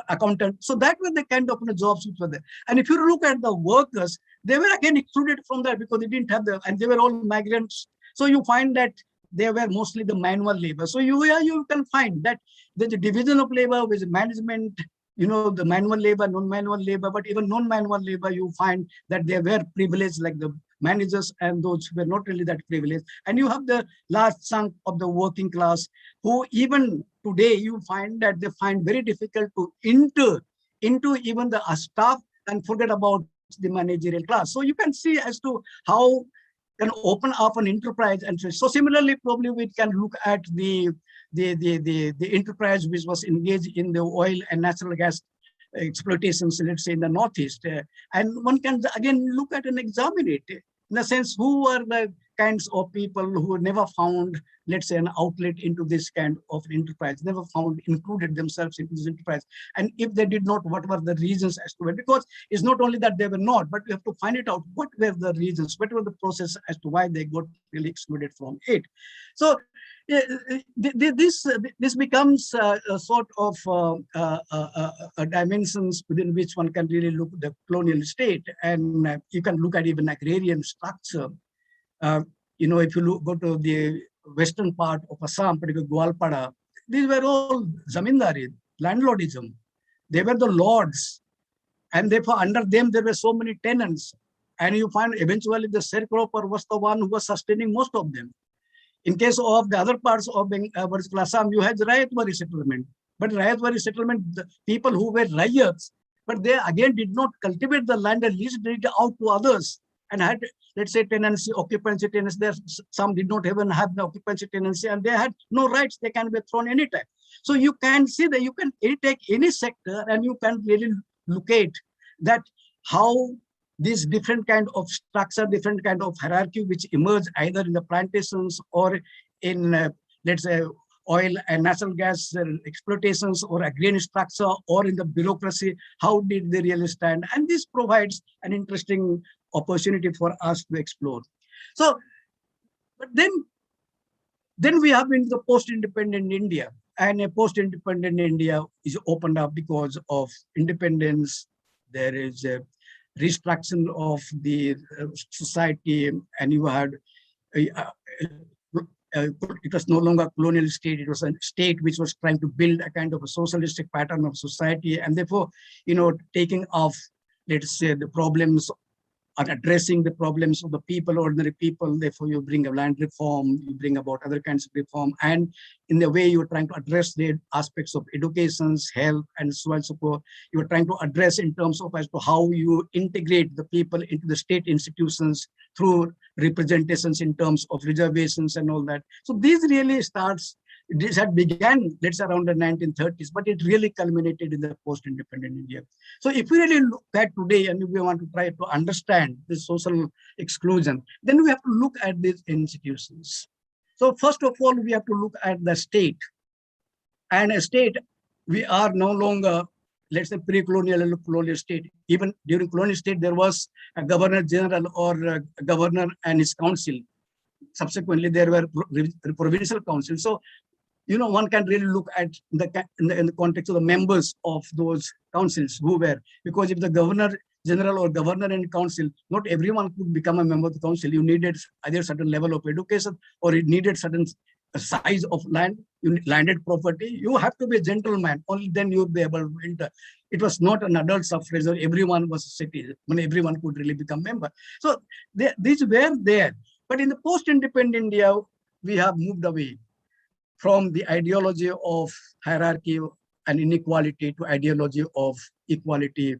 accountant. So that were the kind of jobs which were there. And if you look at the workers, they were again excluded from that because they didn't have and they were all migrants. So you find that they were mostly the manual labor. So you can find that there's a division of labor with management, you know, the manual labor, non-manual labor, but even non-manual labor, you find that they were privileged, like the managers and those who were not really that privileged. And you have the large chunk of the working class who even today you find that they find very difficult to enter into even the staff and forget about the managerial class. So you can see as to how can open up an enterprise. And so similarly, probably we can look at the enterprise which was engaged in the oil and natural gas exploitations, let's say in the Northeast. And one can again look at and examine it in the sense who are the kinds of people who never found, let's say, an outlet into this kind of enterprise, never included themselves into this enterprise. And if they did not, what were the reasons as to it? Because it's not only that they were not, but we have to find it out what were the reasons, what were the process as to why they got really excluded from it. So this becomes a sort of dimensions within which one can really look at the colonial state, and you can look at even agrarian structure. You know, if you go to the western part of Assam, particularly Gwalpada, these were all zamindari, landlordism. They were the lords, and therefore under them there were so many tenants. And you find eventually the sharecropper was the one who was sustaining most of them. In case of the other parts of Assam, you had the Rayatwari settlement. But Rayatwari settlement, the people who were rayats, but they again did not cultivate the land and leased it out to others and had, let's say, tenancy, occupancy tenancy. There, some did not even have the occupancy tenancy and they had no rights. They can be thrown anytime. So you can see that you can take any sector and you can really locate that how this different kind of structure, different kind of hierarchy which emerge either in the plantations or in, let's say, oil and natural gas exploitations or agrarian structure or in the bureaucracy, how did they really stand? And this provides an interesting opportunity for us to explore. So, but then we have in the post-independent India, and a post-independent India is opened up because of independence. There is a restructuring of the society, and you had it was no longer a colonial state. It was a state which was trying to build a kind of a socialistic pattern of society, and therefore, taking off, let's say, the problems or addressing the problems of the people, ordinary people. Therefore, you bring a land reform, you bring about other kinds of reform, and in the way you're trying to address the aspects of education, health, and so on and so forth. You're trying to address in terms of as to how you integrate the people into the state institutions through representations in terms of reservations and all that. So this really starts. This had began, let's say, around the 1930s, but it really culminated in the post-independent India. So if we really look at today and if we want to try to understand this social exclusion, then we have to look at these institutions. So first of all, we have to look at the state. And a state, we are no longer, let's say, pre-colonial and colonial state. Even during colonial state, there was a governor general or a governor and his council. Subsequently, there were provincial councils. So one can really look at in the context of the members of those councils who were, because if the governor general or governor and council, not everyone could become a member of the council. You needed either a certain level of education or it needed certain size of land, landed property. You have to be a gentleman, only then you'll be able to enter. It was not an adult suffrage or everyone was a citizen, when everyone could really become member. So these were there. But in the post-independent India, we have moved away from the ideology of hierarchy and inequality to ideology of equality,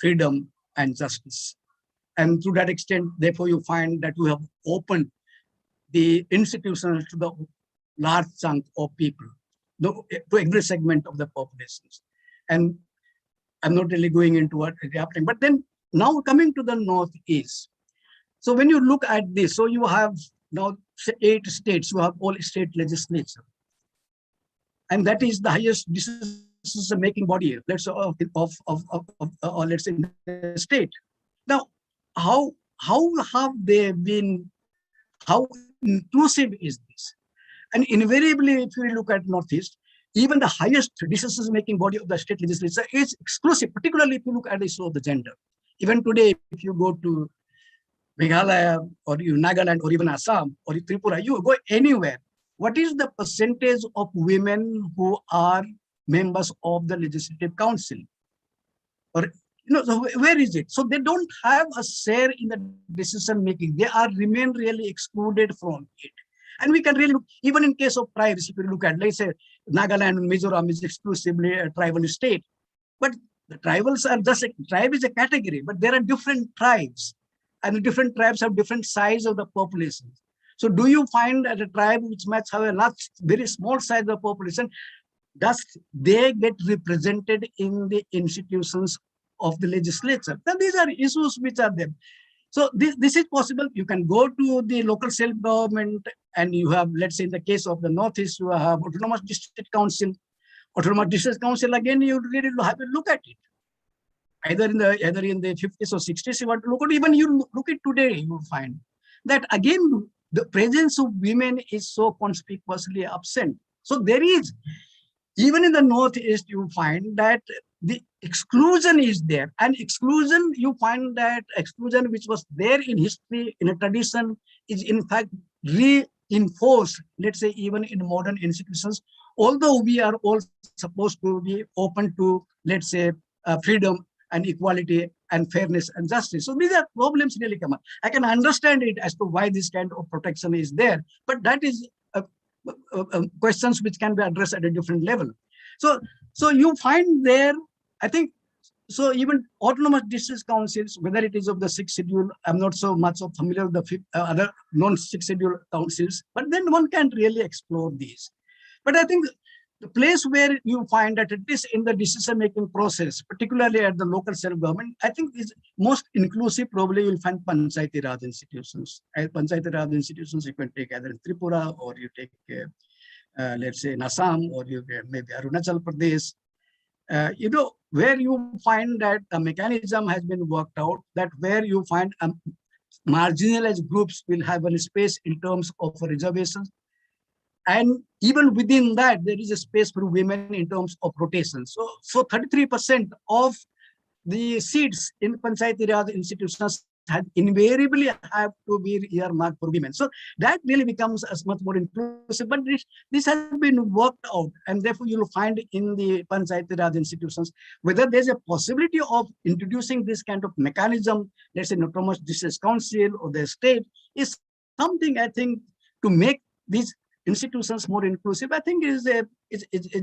freedom, and justice. And to that extent, therefore, you find that we have opened the institutions to the large chunk of people, to every segment of the populations. And I'm not really going into what is happening. But then now coming to the Northeast. So when you look at this, so you have now 8 states, you have all state legislature. And that is the highest decision-making body, let's say, let's say, in the state. Now, how have they been, how inclusive is this? And invariably, if you look at Northeast, even the highest decision-making body of the state legislature is exclusive, particularly if you look at the issue of the gender. Even today, if you go to Meghalaya or Nagaland or even Assam or Tripura, you go anywhere. What is the percentage of women who are members of the legislative council? Or so where is it? So they don't have a share in the decision making. They are remain really excluded from it. And we can really look, even in case of tribes, if you look at, let's say, Nagaland and Mizoram is exclusively a tribal state. But the tribals are just, tribe is a category, but there are different tribes. And the different tribes have different size of the population. So do you find that a tribe which might have a very small size of the population, does they get represented in the institutions of the legislature? Now, these are issues which are there. So this is possible. You can go to the local self-government and you have, let's say in the case of the Northeast, you have Autonomous District Council. Autonomous District Council, again, you really have a look at it. Either in the 50s or 60s, you want to look at, even you look at today, you will find that again, the presence of women is so conspicuously absent. So there is, even in the Northeast, you find that the exclusion is there. And exclusion, you find that exclusion which was there in history, in a tradition, is in fact reinforced, let's say, even in modern institutions, although we are all supposed to be open to, let's say, freedom and equality and fairness and justice. So these are problems really come up. I can understand it as to why this kind of protection is there, but that is questions which can be addressed at a different level. So you find there, I think, so even autonomous district councils, whether it is of the 6th schedule, I'm not so much familiar with the other non-6th schedule councils, but then one can really explore these. But I think the place where you find that it is in the decision-making process, particularly at the local self-government, I think is most inclusive. Probably you'll find Panchayati Raj institutions. Panchayati Raj institutions, you can take either in Tripura or you take, let's say, in Assam or you maybe Arunachal Pradesh. Where you find that a mechanism has been worked out, that where you find marginalized groups will have a space in terms of reservations. And even within that, there is a space for women in terms of rotation. So 33% of the seats in Panchayati Raj institutions had invariably have to be earmarked for women. So that really becomes as much more inclusive. But this has been worked out, and therefore you'll find in the Panchayati Raj institutions whether there's a possibility of introducing this kind of mechanism, let's say autonomous distress council or the state, is something I think to make these institutions more inclusive. I think is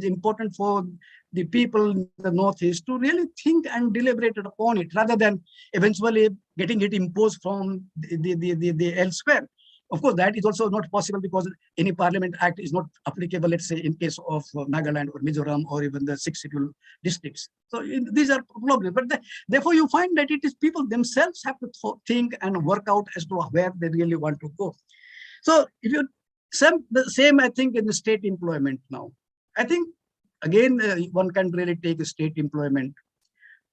important for the people in the Northeast to really think and deliberate upon it rather than eventually getting it imposed from the elsewhere. Of course, that is also not possible because any Parliament Act is not applicable, let's say, in case of Nagaland or Mizoram or even the 6 scheduled districts. So these are problems. But therefore, you find that it is people themselves have to think and work out as to where they really want to go. So if you the same, I think, in the state employment now. I think again, one can really take a state employment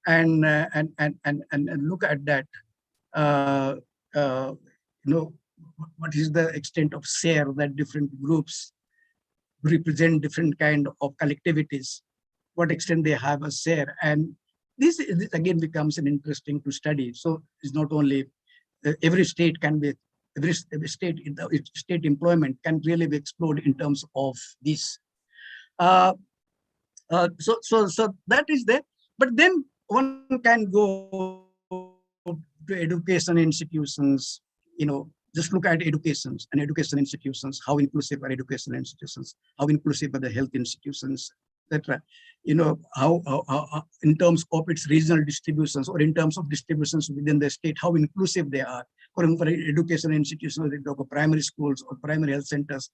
and look at that. What is the extent of share that different groups represent different kind of collectivities, what extent they have a share. And this again becomes an interesting to study. So it's not only every state can be, every state employment can really be explored in terms of this. So that is there. But then one can go to education institutions, just look at educations and education institutions, how inclusive are education institutions, how inclusive are the health institutions, etc. How in terms of its regional distributions or in terms of distributions within the state, how inclusive they are. For education institutions, primary schools or primary health centers,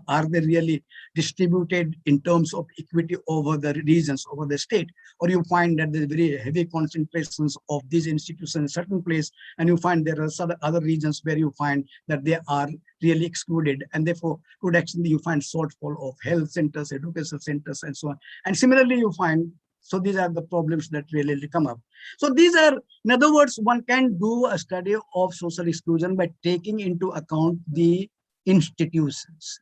are they really distributed in terms of equity over the regions, over the state? Or you find that there's very heavy concentrations of these institutions in a certain place, and you find there are some other regions where you find that they are really excluded, and therefore, to that extent, you find shortfall of health centers, education centers, and so on. And similarly, you find, so these are the problems that really come up. So these are, in other words, one can do a study of social exclusion by taking into account the institutions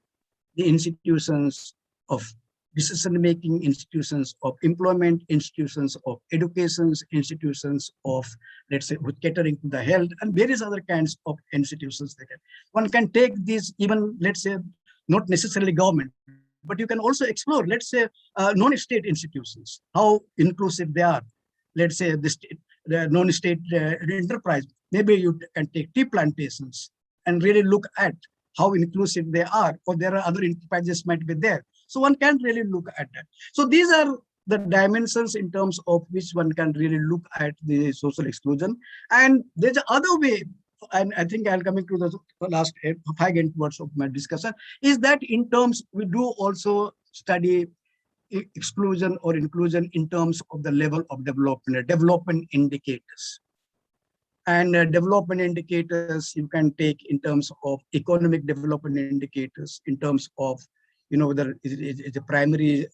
of decision-making, institutions of employment, institutions of educations, institutions of, let's say, with catering to the health, and various other kinds of institutions. One can take these even, let's say, not necessarily government, but you can also explore, let's say, non-state institutions, how inclusive they are. Let's say the non-state enterprise. Maybe you can take tea plantations and really look at how inclusive they are, or there are other enterprises might be there. So one can really look at that. So these are the dimensions in terms of which one can really look at the social exclusion. And there's another way, and I think I'll coming to the last 5 words of my discussion, is that in terms, we do also study exclusion or inclusion in terms of the level of development indicators. And development indicators you can take in terms of economic development indicators, in terms of, whether it's a primary,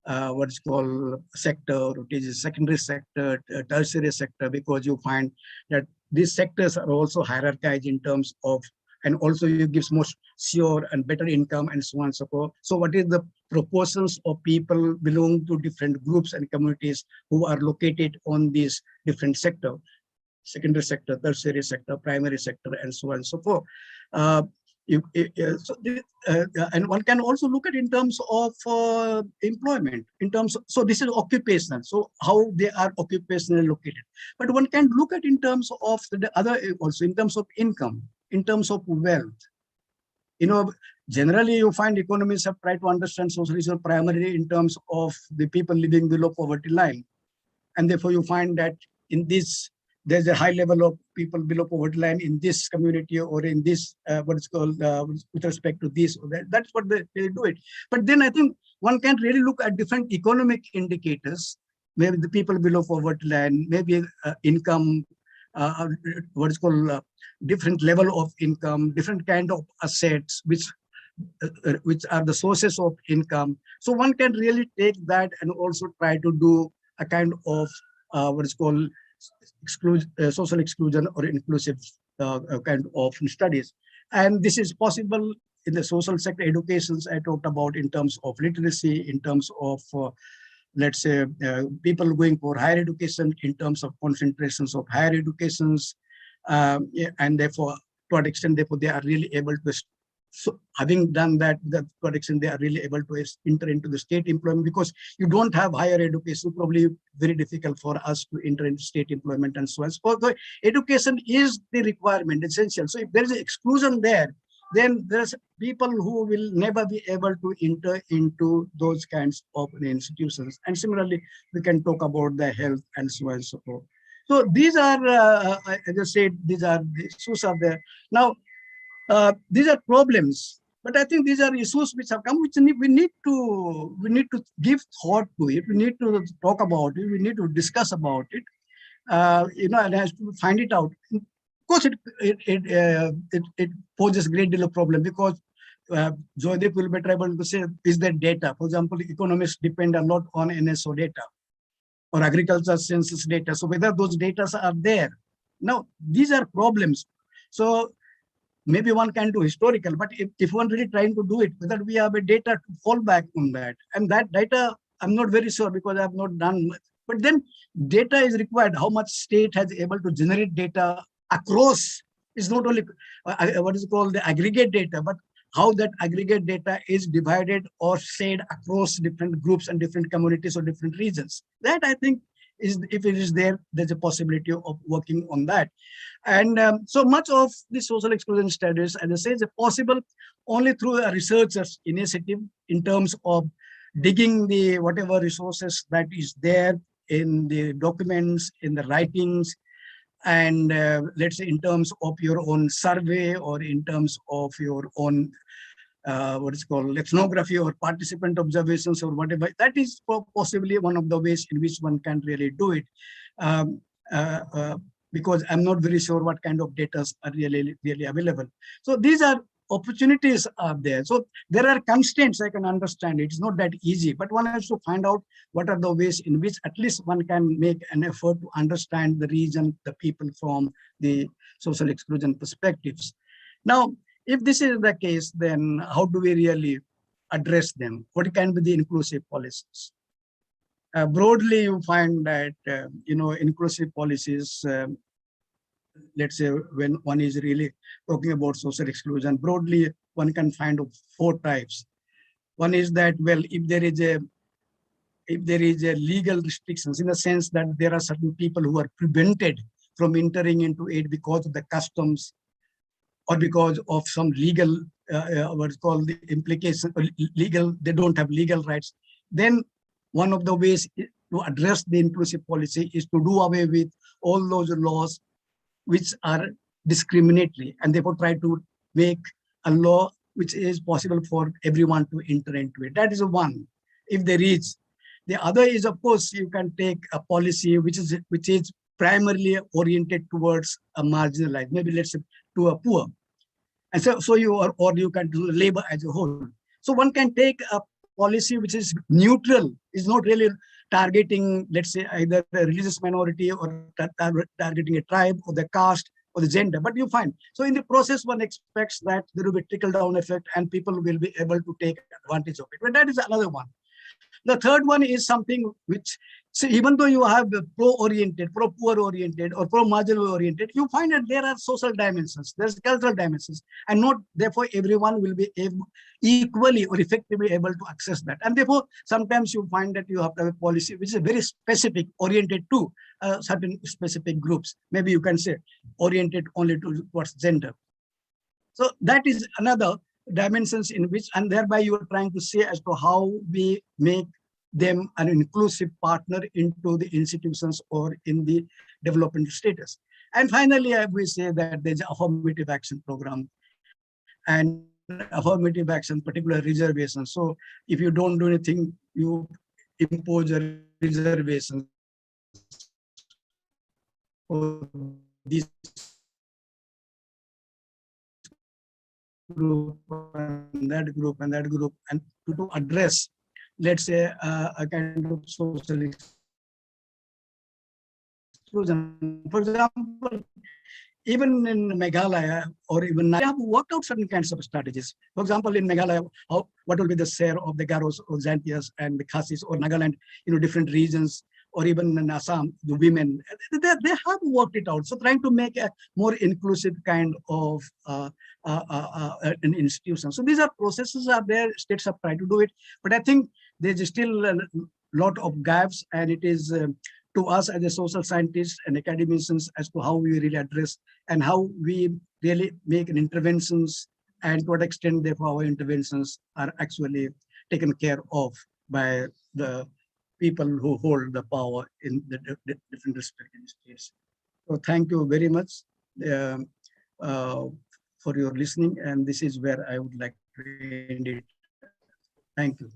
what's called sector, or it is a secondary sector, tertiary sector, because you find that these sectors are also hierarchized in terms of, and also it gives more sure and better income and so on and so forth. So what is the proportions of people belong to different groups and communities who are located on these different sectors? Secondary sector, tertiary sector, primary sector, and so on and so forth. And one can also look at in terms of employment, in terms of, so this is occupational, so how they are occupationally located. But one can look at in terms of the other, also in terms of income, in terms of wealth. Generally you find economists have tried to understand social issues primarily in terms of the people living below poverty line. And therefore you find that in this, there's a high level of people below poverty line in this community or in this, what is called, with respect to this or that. That's what they do it. But then I think one can really look at different economic indicators, maybe the people below poverty line, maybe income, what is called different level of income, different kind of assets, which are the sources of income. So one can really take that and also try to do a kind of what is called social exclusion or inclusive kind of studies. And this is possible in the social sector, educations I talked about, in terms of literacy, in terms of let's say, people going for higher education in terms of concentrations of higher educations, and therefore, to what extent, therefore, they are really able to, so having done that, to what extent they are really able to enter into the state employment, because you don't have higher education, probably very difficult for us to enter into state employment and so on. So education is the requirement, essential. So if there is an exclusion there, then there's people who will never be able to enter into those kinds of institutions. And similarly, we can talk about the health and so on and so forth. So these are, as I said, these are the issues are there. Now, these are problems, but I think these are issues which have come, which we need to give thought to it. We need to talk about it. We need to discuss about it. And has to find it out. Of course, it poses a great deal of problem, because Joydeep will be able to say, is there data? For example, economists depend a lot on NSO data or agriculture census data. So whether those data are there. Now, these are problems. So maybe one can do historical, but if one really trying to do it, whether we have a data to fall back on that, and that data, I'm not very sure, because I have not done much. But then data is required. How much state has able to generate data across is not only what is called the aggregate data, but how that aggregate data is divided or shared across different groups and different communities or different regions. That, I think, is, if it is there, there's a possibility of working on that. And so much of the social exclusion studies, as I say, is possible only through a researcher's initiative, in terms of digging the whatever resources that is there in the documents, in the writings, and let's say in terms of your own survey, or in terms of your own what is called ethnography or participant observations or whatever. That is possibly one of the ways in which one can really do it. Because I'm not very sure what kind of data are really available. So these are opportunities are there. So there are constraints, I can understand. It's not that easy, but one has to find out what are the ways in which at least one can make an effort to understand the region, the people from the social exclusion perspectives. Now, if this is the case, then how do we really address them? What can be the inclusive policies? Broadly, you find that, inclusive policies, let's say when one is really talking about social exclusion, broadly, one can find 4 types. One is that, well, if there is a legal restrictions, in the sense that there are certain people who are prevented from entering into it because of the customs, or because of some legal, what's called the implication, legal, they don't have legal rights, then one of the ways to address the inclusive policy is to do away with all those laws which are discriminatory, and therefore try to make a law which is possible for everyone to enter into it. That is one, if there is. The other is, of course, you can take a policy which is primarily oriented towards a marginalized, maybe let's say to a poor. And so you are, or you can do labor as a whole. So one can take a policy which is neutral, is not really targeting, let's say, either a religious minority or targeting a tribe or the caste or the gender, but you find. So in the process, one expects that there will be trickle-down effect and people will be able to take advantage of it. But that is another one. The third one is something which, so even though you have pro-oriented, pro-poor oriented, or pro-marginal oriented, you find that there are social dimensions, there's cultural dimensions, and not therefore everyone will be equally or effectively able to access that. And therefore, sometimes you find that you have to have a policy which is very specific, oriented to certain specific groups. Maybe you can say oriented only towards gender. So that is another dimensions in which, and thereby you are trying to say as to how we make them an inclusive partner into the institutions or in the development status. And finally, I will say that there's an affirmative action program, and affirmative action, particular reservations. So if you don't do anything, you impose a reservation for this group and that group and that group, and to address, let's say, a kind of social exclusion. For example, even in Meghalaya or even they have worked out certain kinds of strategies. For example, in Meghalaya, what will be the share of the Garos or Xanthias and the Khasis or Nagaland, different regions, or even in Assam, the women, they have worked it out. So trying to make a more inclusive kind of an institution. So these are processes are there, states have tried to do it, but I think there's still a lot of gaps, and it is to us as a social scientists and academicians as to how we really address and how we really make interventions, and to what extent therefore our interventions are actually taken care of by the people who hold the power in the different respective states. So thank you very much for your listening, and this is where I would like to end it. Thank you.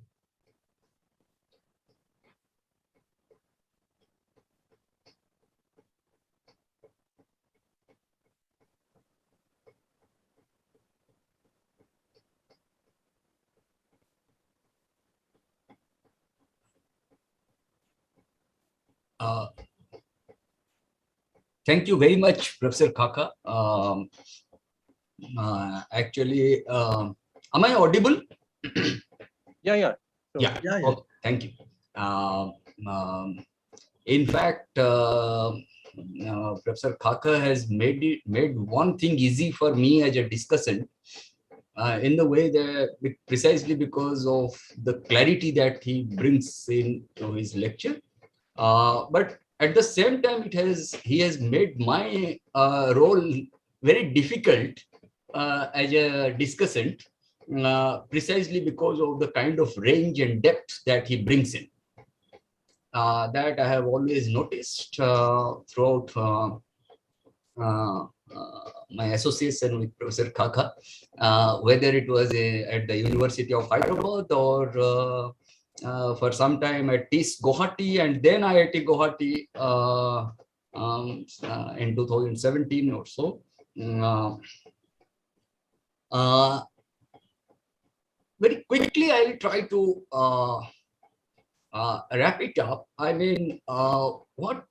Thank you very much, Professor Khaka. Actually, am I audible? Yeah. Yeah. Yeah. Okay, thank you. In fact, Professor Khaka has made one thing easy for me as a discussant, in the way that precisely because of the clarity that he brings into his lecture. But at the same time, he has made my role very difficult as a discussant, precisely because of the kind of range and depth that he brings in. That I have always noticed throughout my association with Professor Khaka, whether it was at the University of Hyderabad or for some time at TIS Guwahati and then IIT Guwahati in 2017 or so. Very quickly, I'll try to wrap it up. I mean, what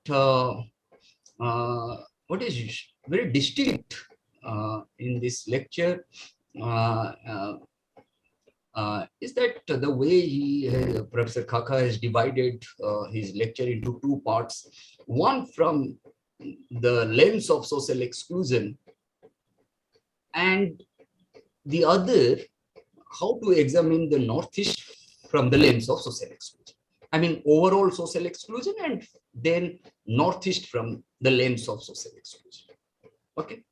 is very distinct in this lecture is that the way Professor Khaka has divided his lecture into two parts. One from the lens of social exclusion, and the other, how to examine the Northeast from the lens of social exclusion. I mean, overall social exclusion, and then Northeast from the lens of social exclusion. Okay.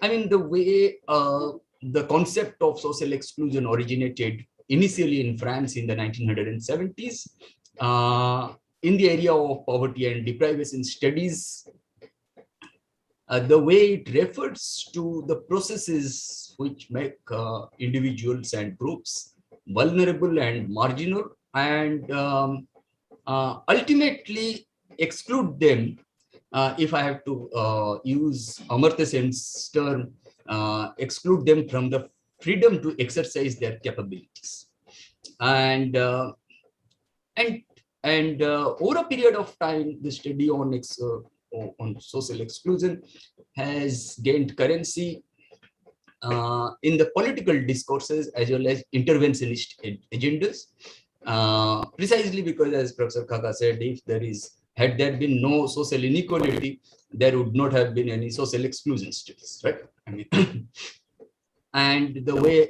I mean, the way the concept of social exclusion originated initially in France in the 1970s, in the area of poverty and deprivation studies, the way it refers to the processes which make individuals and groups vulnerable and marginal, and ultimately exclude them. If I have to use Amartya Sen's term, exclude them from the freedom to exercise their capabilities. And over a period of time, the study on social exclusion has gained currency in the political discourses as well as interventionist agendas. Precisely because, as Professor Khaka said, if had there been no social inequality, there would not have been any social exclusion studies, right? I mean, and the way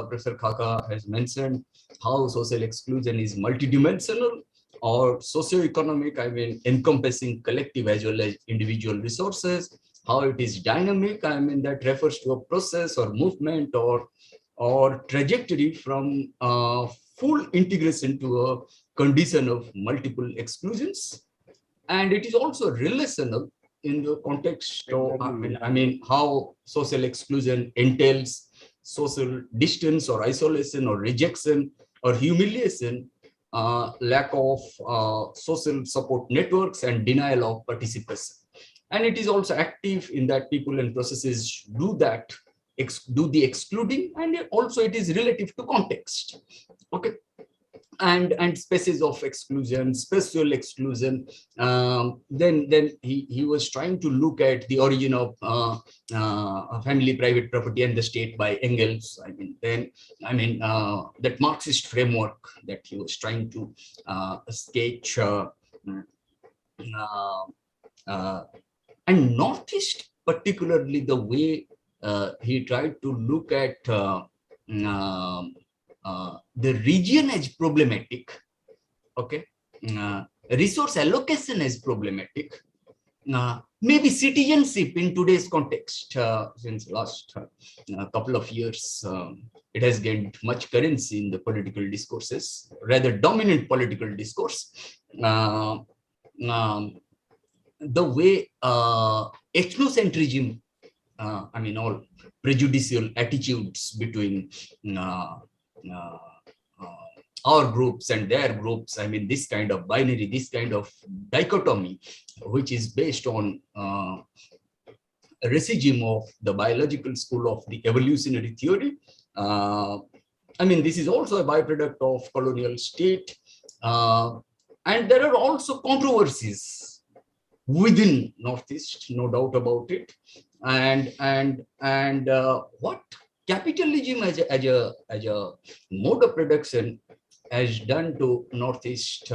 Professor Khaka has mentioned how social exclusion is multidimensional or socioeconomic, I mean, encompassing collective as well as individual resources, how it is dynamic, I mean, that refers to a process or movement or trajectory from full integration to a condition of multiple exclusions. And it is also relational in the context of, I mean, how social exclusion entails social distance or isolation or rejection or humiliation, lack of social support networks, and denial of participation. And it is also active in that people and processes do the excluding, and also it is relative to context. Okay. and spaces of exclusion, spatial exclusion. Then he was trying to look at the origin of family private property and the state by Engels. That Marxist framework that he was trying to sketch. And Northeast, particularly the way he tried to look at the region as problematic, okay, resource allocation as problematic, maybe citizenship in today's context. Since last couple of years, it has gained much currency in the political discourses, rather dominant political discourse. The way ethnocentrism, all prejudicial attitudes between our groups and their groups, this kind of binary, this kind of dichotomy, which is based on racism of the biological school of the evolutionary theory. This is also a byproduct of colonial state. And there are also controversies within Northeast, no doubt about it. And what capitalism as a mode of production has done to Northeast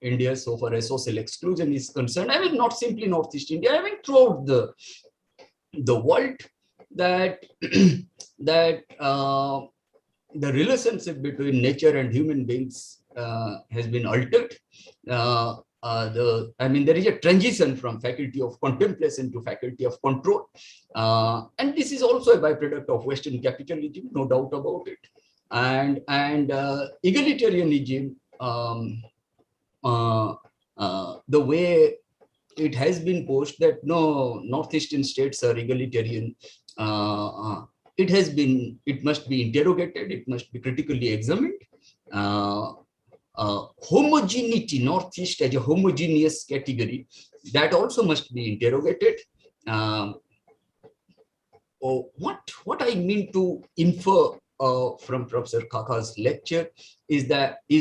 India so far as social exclusion is concerned. Not simply Northeast India, throughout the world, that that the relationship between nature and human beings has been altered. There is a transition from faculty of contemplation to faculty of control. And this is also a byproduct of Western capitalism, no doubt about it. And egalitarianism, the way it has been posed that no, Northeastern states are egalitarian, it must be interrogated, it must be critically examined. Homogeneity, Northeast as a homogeneous category, that also must be interrogated. What I mean to infer from Professor Khakha's lecture is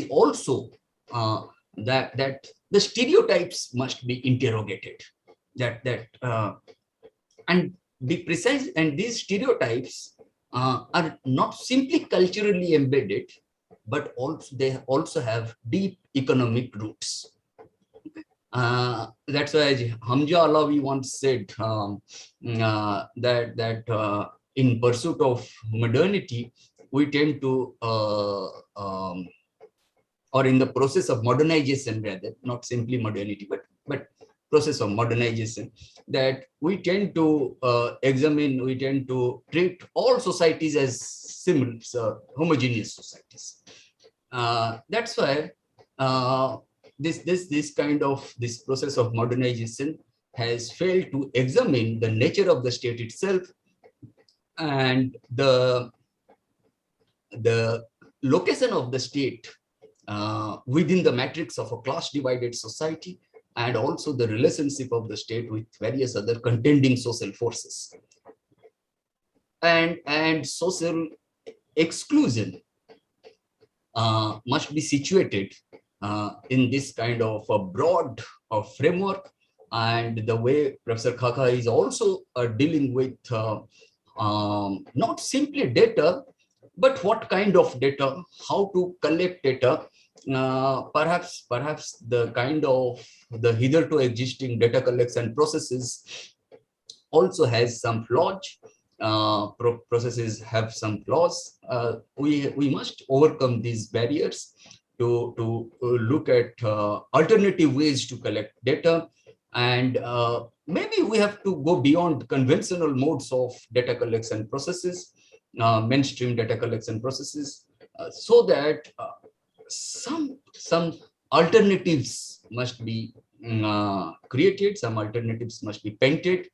also that the stereotypes must be interrogated. And be precise, and these stereotypes are not simply culturally embedded, but also they also have deep economic roots. That's why Hamza Alawi once said that in pursuit of modernity, we tend to, or in the process of modernization rather, not simply modernity, but process of modernization, that we tend to we tend to treat all societies as similar, homogeneous societies. That's why this process of modernization has failed to examine the nature of the state itself and the location of the state within the matrix of a class divided society, and also the relationship of the state with various other contending social forces. And social exclusion must be situated in this kind of a broad framework. And the way Professor Khakha is also dealing with not simply data, but what kind of data, how to collect data. Perhaps the kind of the hitherto existing data collection processes also has some flaws. Processes have some flaws. We must overcome these barriers to look at alternative ways to collect data, and maybe we have to go beyond conventional modes of data collection processes, mainstream data collection processes, so that some alternatives must be created, some alternatives must be painted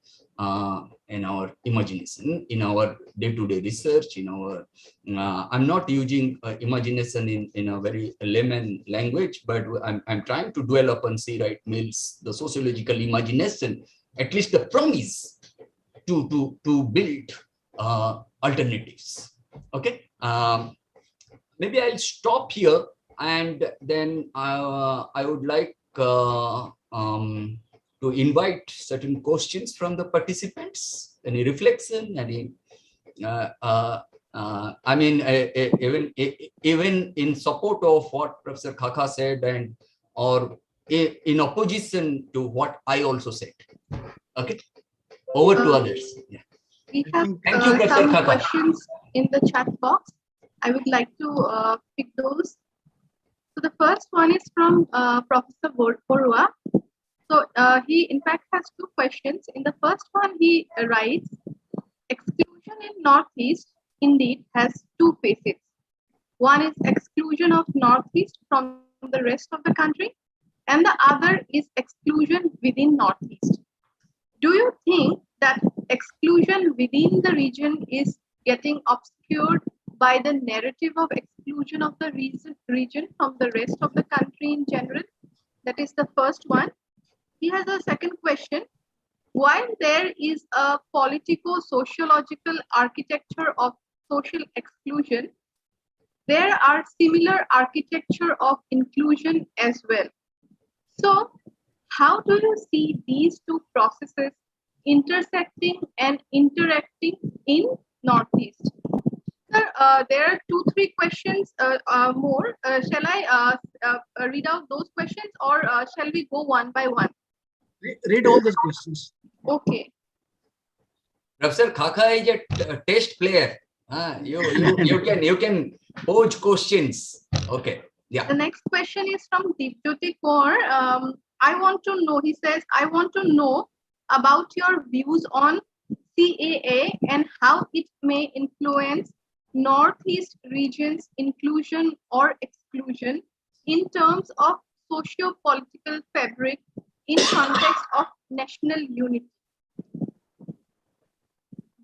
in our imagination, in our day-to-day research, in our, I'm not using imagination in a very layman language, but I'm trying to dwell upon C. Wright Mills, the sociological imagination, at least the promise to build alternatives. Okay, maybe I'll stop here And then I would like to invite certain questions from the participants. Any reflection? Any? I mean, even in support of what Professor Khaka said, and or in opposition to what I also said. Okay, over to others. Yeah. We have Thank you, Professor some Khaka. questions in the chat box. I would like to pick those. So the first one is from Professor Borua. So he in fact has two questions. In the first one, he writes, exclusion in Northeast indeed has two faces. One is exclusion of Northeast from the rest of the country, and the other is exclusion within Northeast. Do you think that exclusion within the region is getting obscured by the narrative of exclusion of the region from the rest of the country in general? That is the first one. He has a second question. While there is a politico-sociological architecture of social exclusion, there are similar architecture of inclusion as well. So, how do you see these two processes intersecting and interacting in Northeast? Sir, there are 2-3 questions more. Shall I read out those questions, or shall we go one by one? Read all those questions. Okay. Professor Khaka is a test player. You can pose questions. Okay. Yeah. The next question is from Deepjyoti Kaur. I want to know, he says, I want to know about your views on CAA and how it may influence Northeast region's inclusion or exclusion in terms of socio-political fabric in context of national unity.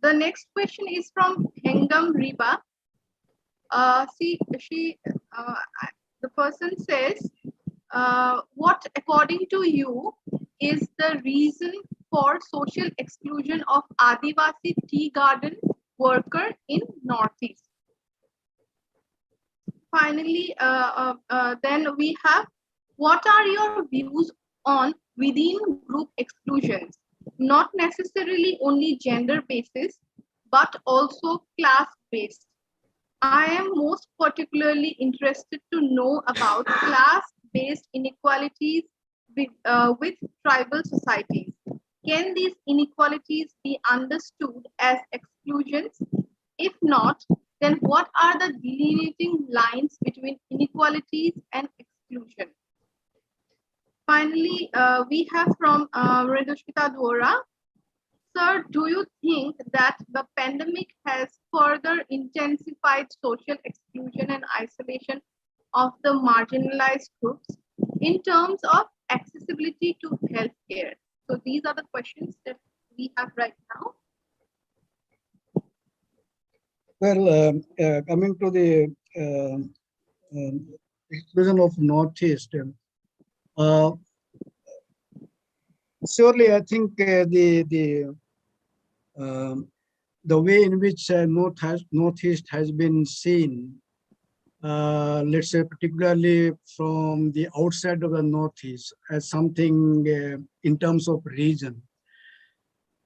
The next question is from Hengam Riba. The person says, what according to you is the reason for social exclusion of Adivasi tea garden worker in Northeast? Finally, then we have, what are your views on within group exclusions, not necessarily only gender basis, but also class based? I am most particularly interested to know about class-based inequalities with tribal societies. Can these inequalities be understood as exclusions? If not, then what are the delineating lines between inequalities and exclusion? Finally, we have from Redushkita Dwara. Sir, do you think that the pandemic has further intensified social exclusion and isolation of the marginalized groups in terms of accessibility to healthcare? So these are the questions that we have right now. Well, coming to the exclusion of Northeast, surely I think the way in which Northeast has been seen, let's say particularly from the outside of the Northeast, as something in terms of region,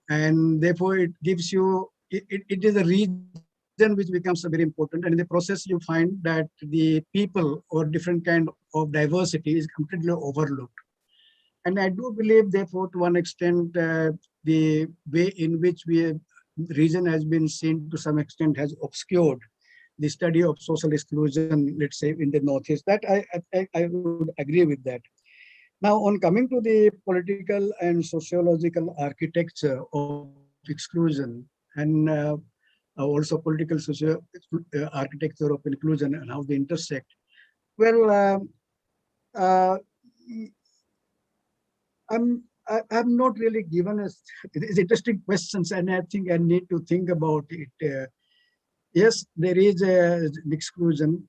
and therefore it gives you, it is a region which becomes very important, and in the process you find that the people or different kind of diversity is completely overlooked. And I do believe, therefore, to one extent, the way in which region has been seen to some extent has obscured the study of social exclusion, let's say, in the Northeast. That I would agree with that. Now, on coming to the political and sociological architecture of exclusion, and also political social architecture of inclusion and how they intersect, well, I'm not really given us. It's interesting questions, and I think I need to think about it. Yes, there is an exclusion,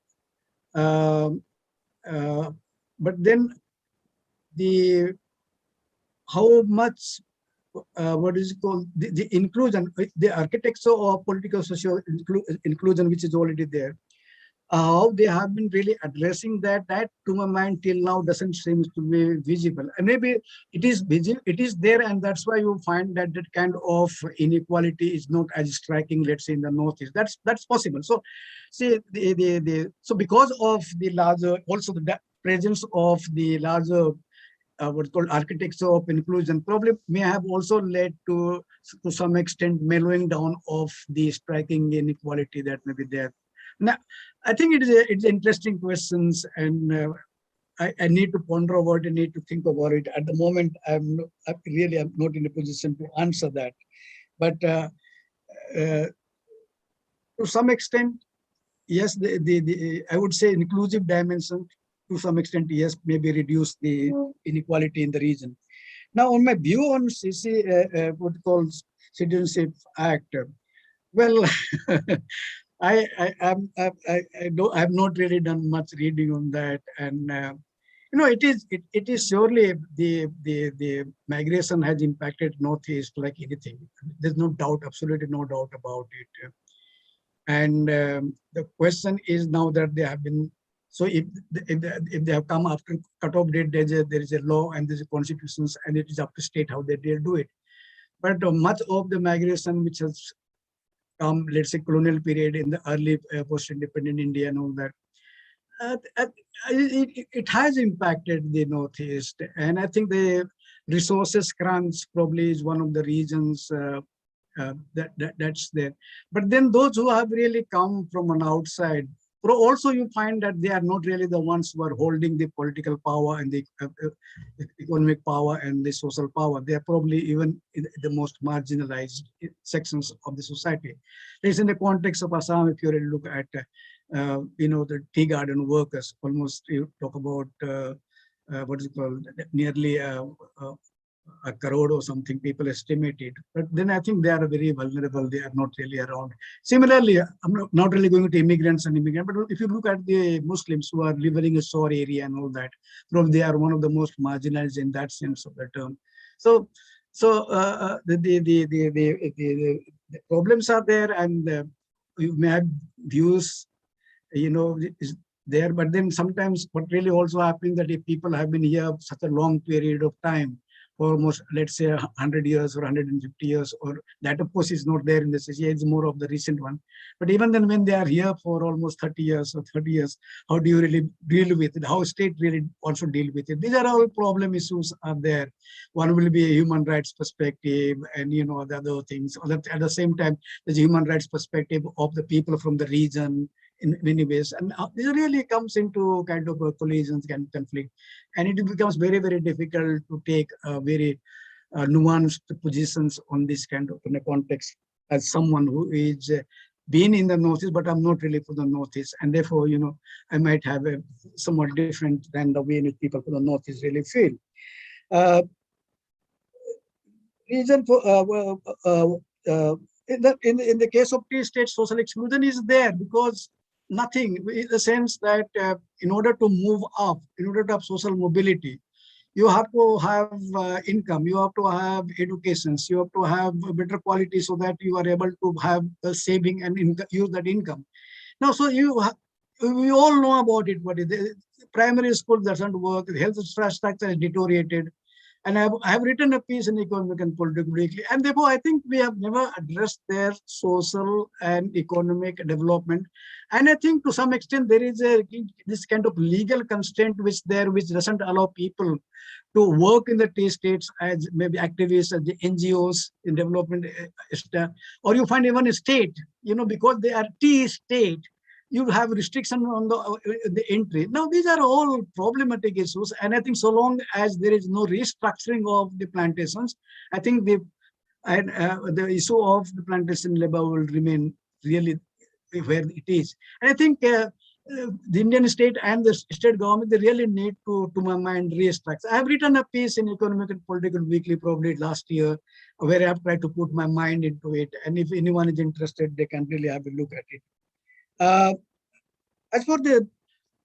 but then how much what is it called, the inclusion, the architecture of political social inclusion, which is already there. how they have been really addressing that, to my mind till now doesn't seem to be visible. And maybe it is visible, it is there, and that's why you find that that kind of inequality is not as striking, let's say, in the Northeast. That's possible. So see, so because of the larger, also the presence of the larger what's called architecture of inclusion, probably may have also led to some extent mellowing down of the striking inequality that may be there. Now, I think it's interesting questions, and I need to ponder about it, need to think about it. At the moment, I really am not in a position to answer that. But to some extent, yes, I would say inclusive dimension, to some extent, yes, maybe reduce the inequality in the region. Now, on my view on CC, what called Citizenship Act, well, I have not really done much reading on that, and it is surely the migration has impacted Northeast like anything. There's no doubt, absolutely no doubt about it. And the question is now that they have been, so if they have come after cutoff date, there is a law and there's a constitutions, and it is up to state how they dare do it. But much of the migration which has come, let's say, colonial period in the early post-independent India and all that, it has impacted the Northeast. And I think the resources crunch probably is one of the reasons that's there. But then those who have really come from an outside, also you find that they are not really the ones who are holding the political power and the economic power and the social power. They are probably even in the most marginalized sections of the society. It's in the context of Assam, if you really look at the tea garden workers, almost you talk about what is it called, nearly a crore or something people estimated. But then I think they are very vulnerable. They are not really around. Similarly, I'm not really going to immigrants and immigrants, but if you look at the Muslims who are living in Shore area and all that, probably they are one of the most marginalized in that sense of the term. So the problems are there, and you may have views, is there, but then sometimes what really also happens that if people have been here such a long period of time, for almost, let's say, 100 years or 150 years, or that of course is not there in the CCA, it's more of the recent one. But even then, when they are here for almost 30 years or 30 years, how do you really deal with it? How state really also deal with it? These are all problem issues are there. One will be a human rights perspective, and the other things. At the same time, there's a human rights perspective of the people from the region in many ways. And this really comes into kind of collisions and conflict. And it becomes very, very difficult to take very nuanced positions on this kind of in a context as someone who is been in the Northeast, but I'm not really for the Northeast. And therefore, I might have a somewhat different than the way people for the Northeast really feel. Reason for in the case of T-state, social exclusion is there because nothing, in the sense that in order to move up, in order to have social mobility, you have to have income, you have to have educations, you have to have better quality so that you are able to have a saving and use that income. Now, so we all know about it, but the primary school doesn't work, the health infrastructure is deteriorated. And I have written a piece in Economic and Political Weekly, and therefore I think we have never addressed their social and economic development. And I think to some extent there is this kind of legal constraint which doesn't allow people to work in the T-states as maybe activists, as the NGOs in development, or you find even a state, because they are T-state, you have restriction on the entry. Now, these are all problematic issues. And I think so long as there is no restructuring of the plantations, I think the issue of the plantation labor will remain really where it is. And I think the Indian state and the state government, they really need to my mind, restructure. I have written a piece in Economic and Political Weekly probably last year, where I have tried to put my mind into it. And if anyone is interested, they can really have a look at it. As for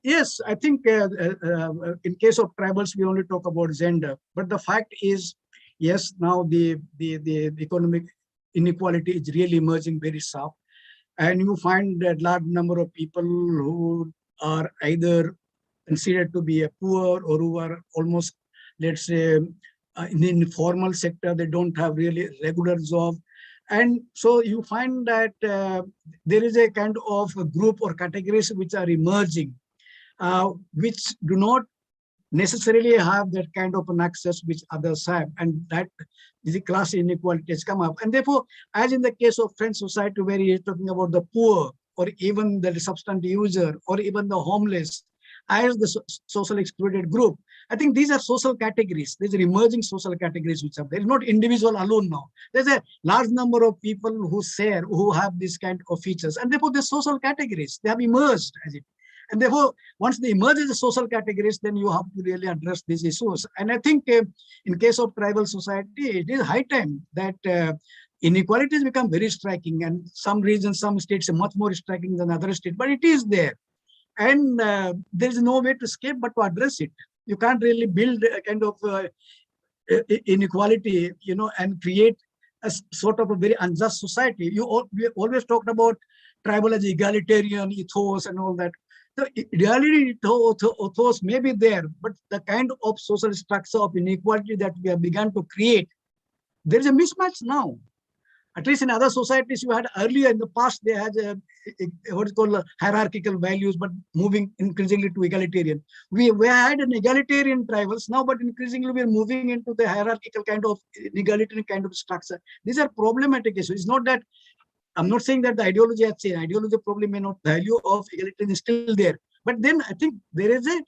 yes, I think in case of tribals, we only talk about gender, but the fact is, yes, now the economic inequality is really emerging very sharp. and you find a large number of people who are either considered to be a poor or who are almost, let's say, in the informal sector, they don't have really regular job. And so you find that there is a kind of a group or categories which are emerging, which do not necessarily have that kind of an access which others have, and that the class inequality has come up. And therefore, as in the case of French society, where he is talking about the poor, or even the substance user, or even the homeless, as the social excluded group, I think these are social categories. These are emerging social categories which are there. It's not individual alone now. There's a large number of people who share, who have this kind of features, and therefore the social categories, they have emerged as it. And therefore, once they emerge as the social categories, then you have to really address these issues. And I think in case of tribal society, it is high time that inequalities become very striking. And some regions, some states are much more striking than other states, but it is there. And there is no way to escape but to address it. You can't really build a kind of inequality, and create a sort of a very unjust society. We always talked about tribal as egalitarian ethos and all that. The reality ethos may be there, but the kind of social structure of inequality that we have begun to create, there is a mismatch now. At least in other societies, you had earlier in the past, they had what is called hierarchical values, but moving increasingly to egalitarian. We had an egalitarian tribals now, but increasingly we are moving into the hierarchical kind of egalitarian kind of structure. These are problematic issues. It's not that I'm not saying that the ideology has changed. Ideology probably may not, value of egalitarianism is still there. But then I think there is a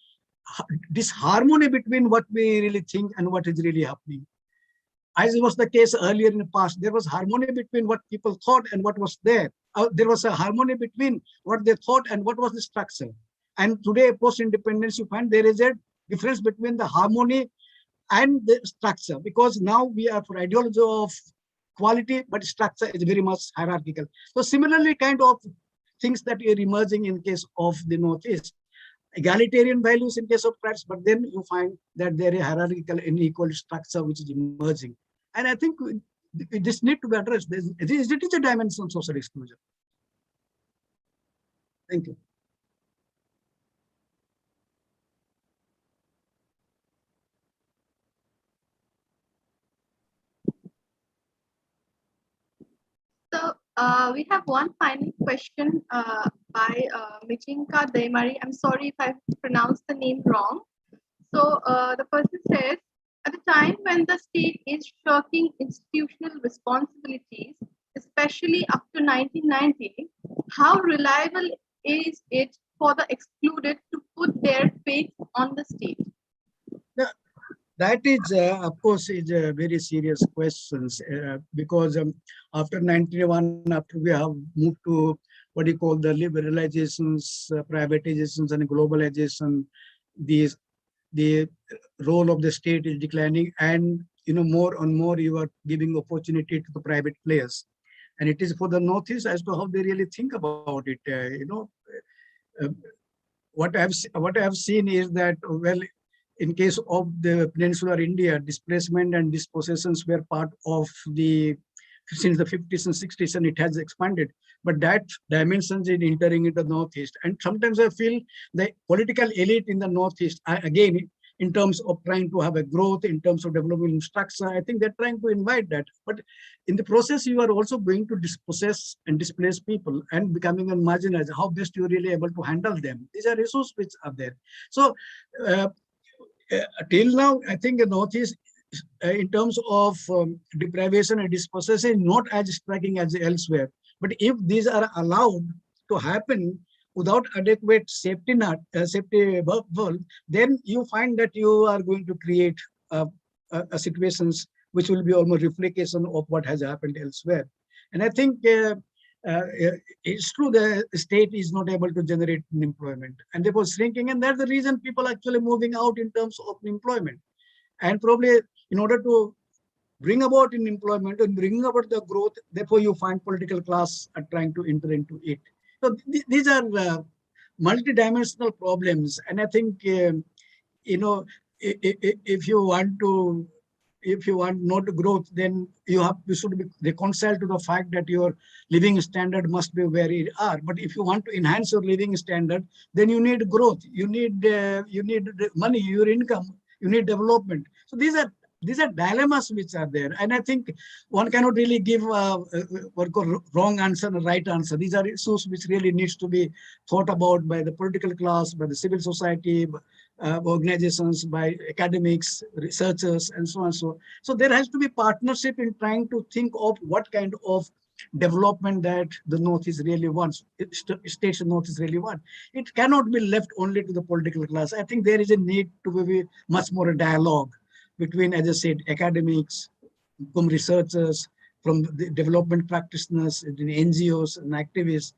disharmony between what we really think and what is really happening. As was the case earlier in the past, there was harmony between what people thought and what was there. There was a harmony between what they thought and what was the structure. And today, post-independence, you find there is a difference between the harmony and the structure, because now we are for ideology of quality, but structure is very much hierarchical. So similarly, kind of things that are emerging in case of the Northeast. Egalitarian values in case of tribes, but then you find that there is hierarchical unequal structure which is emerging. And I think this need to be addressed. It is a dimension of social exclusion. Thank you. So we have one final question by Michinka Daimari. I'm sorry if I pronounced the name wrong. So the person says, at a time when the state is shirking institutional responsibilities, especially after 1990, how reliable is it for the excluded to put their faith on the state? That is, of course, is a very serious question, because after 91, after we have moved to what you call the liberalizations, privatizations, and globalization, the role of the state is declining, and more and more you are giving opportunity to the private players, and it is for the Northeast as to how they really think about it. What I have seen is that, well, in case of the peninsular India, displacement and dispossessions were part of the since the 50s and 60s, and it has expanded. But that dimensions in entering into the Northeast. And sometimes I feel the political elite in the Northeast, again, in terms of trying to have a growth, in terms of developing structure, I think they're trying to invite that. But in the process, you are also going to dispossess and displace people and becoming a marginalized. How best you're really able to handle them. These are issues which are there. So till now, I think the Northeast, in terms of deprivation and dispossession, is not as striking as elsewhere. But if these are allowed to happen without adequate safety net, safety valve, then you find that you are going to create situations which will be almost replication of what has happened elsewhere. And I think it's true the state is not able to generate employment, and therefore shrinking, and that's the reason people are actually moving out in terms of employment. And probably in order to bring about in employment and bring about the growth, therefore you find political class are trying to enter into it. So these are multi-dimensional problems, and I think if you want to if you want not growth, then you should be reconciled to the fact that your living standard must be where you are. But if you want to enhance your living standard, then you need growth. You need money, your income. You need development. So these are dilemmas which are there, and I think one cannot really give wrong answer and right answer. These are issues which really needs to be thought about by the political class, by the civil society, organizations, by academics, researchers, and so on. So there has to be partnership in trying to think of what kind of development that the Northeast really wants, states of Northeast really want. It cannot be left only to the political class. I think there is a need to be much more a dialogue between, as I said, academics, from researchers, from the development practitioners, the NGOs and activists.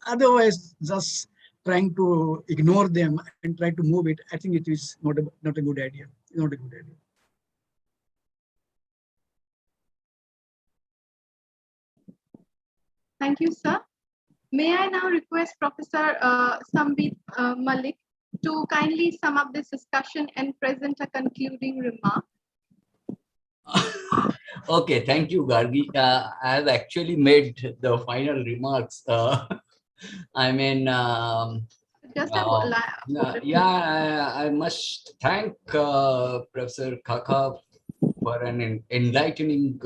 Otherwise, just trying to ignore them and try to move it, I think it is not a good idea. Not a good idea. Thank you, sir. May I now request Professor Sambit Malik to kindly sum up this discussion and present a concluding remark. Okay, thank you, Gargi. I have actually made the final remarks. I mean, Just I must thank Professor Khakha for an enlightening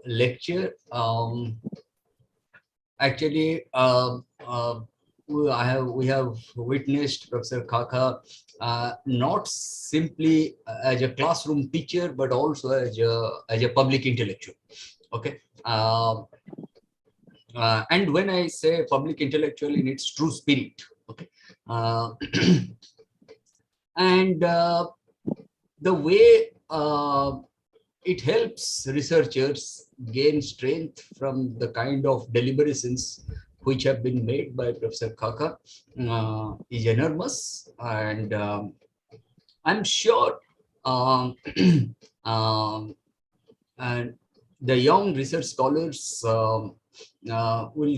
lecture. Actually, we have witnessed Professor Khakha not simply as a classroom teacher, but also as a public intellectual. Okay. And when I say public intellectual in its true spirit, okay. And the way it helps researchers gain strength from the kind of deliberations which have been made by Professor Khakha is enormous, and I'm sure and the young research scholars will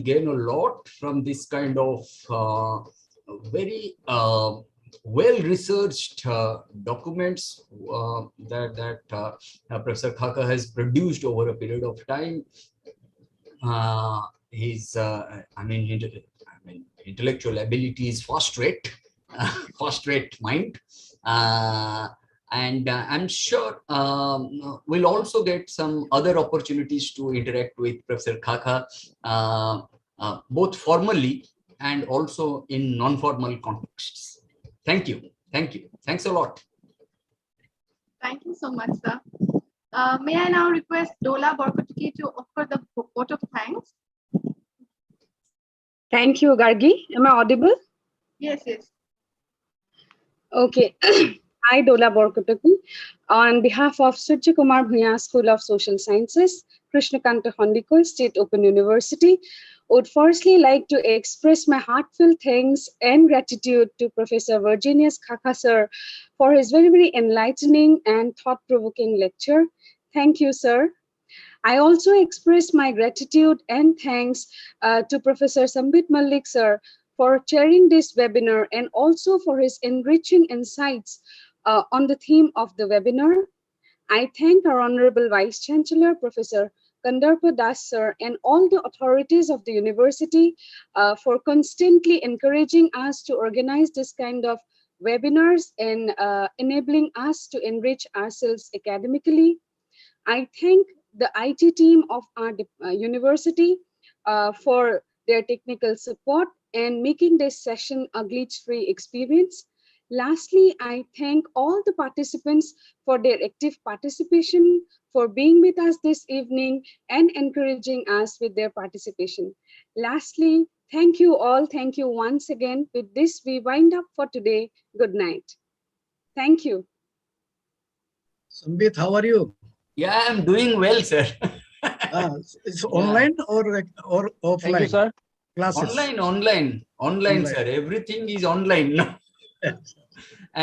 gain a lot from this kind of very well-researched documents that Professor Khakha has produced over a period of time. His intellectual ability is fast rate mind, and I'm sure we'll also get some other opportunities to interact with Professor Khakha, both formally and also in non-formal contexts. Thank you. Thanks a lot. Thank you so much, sir. May I now request Dola Borkotiki to offer the vote of thanks? Thank you, Gargi. Am I audible? Yes. Okay. I, Dola Borkotiki, on behalf of Surya Kumar Bhuya School of Social Sciences, Krishnakanta Handiko State Open University, would firstly like to express my heartfelt thanks and gratitude to Professor Virginius Khakha sir for his very, very enlightening and thought-provoking lecture. Thank you, sir. I also express my gratitude and thanks to Professor Sambit Malik sir for chairing this webinar and also for his enriching insights on the theme of the webinar. I thank our Honorable Vice Chancellor, Professor Kandarpa Das sir, and all the authorities of the university for constantly encouraging us to organize this kind of webinars and enabling us to enrich ourselves academically. I thank the IT team of our university for their technical support and making this session a glitch-free experience. Lastly, I thank all the participants for their active participation, for being with us this evening and encouraging us with their participation. Lastly, thank you all. Thank you once again. With this, we wind up for today. Good night. Thank you. Sambit, how are you? Yeah, I'm doing well, sir. It's online or offline? Thank you, sir. Classes. Online, sir. Everything is online now.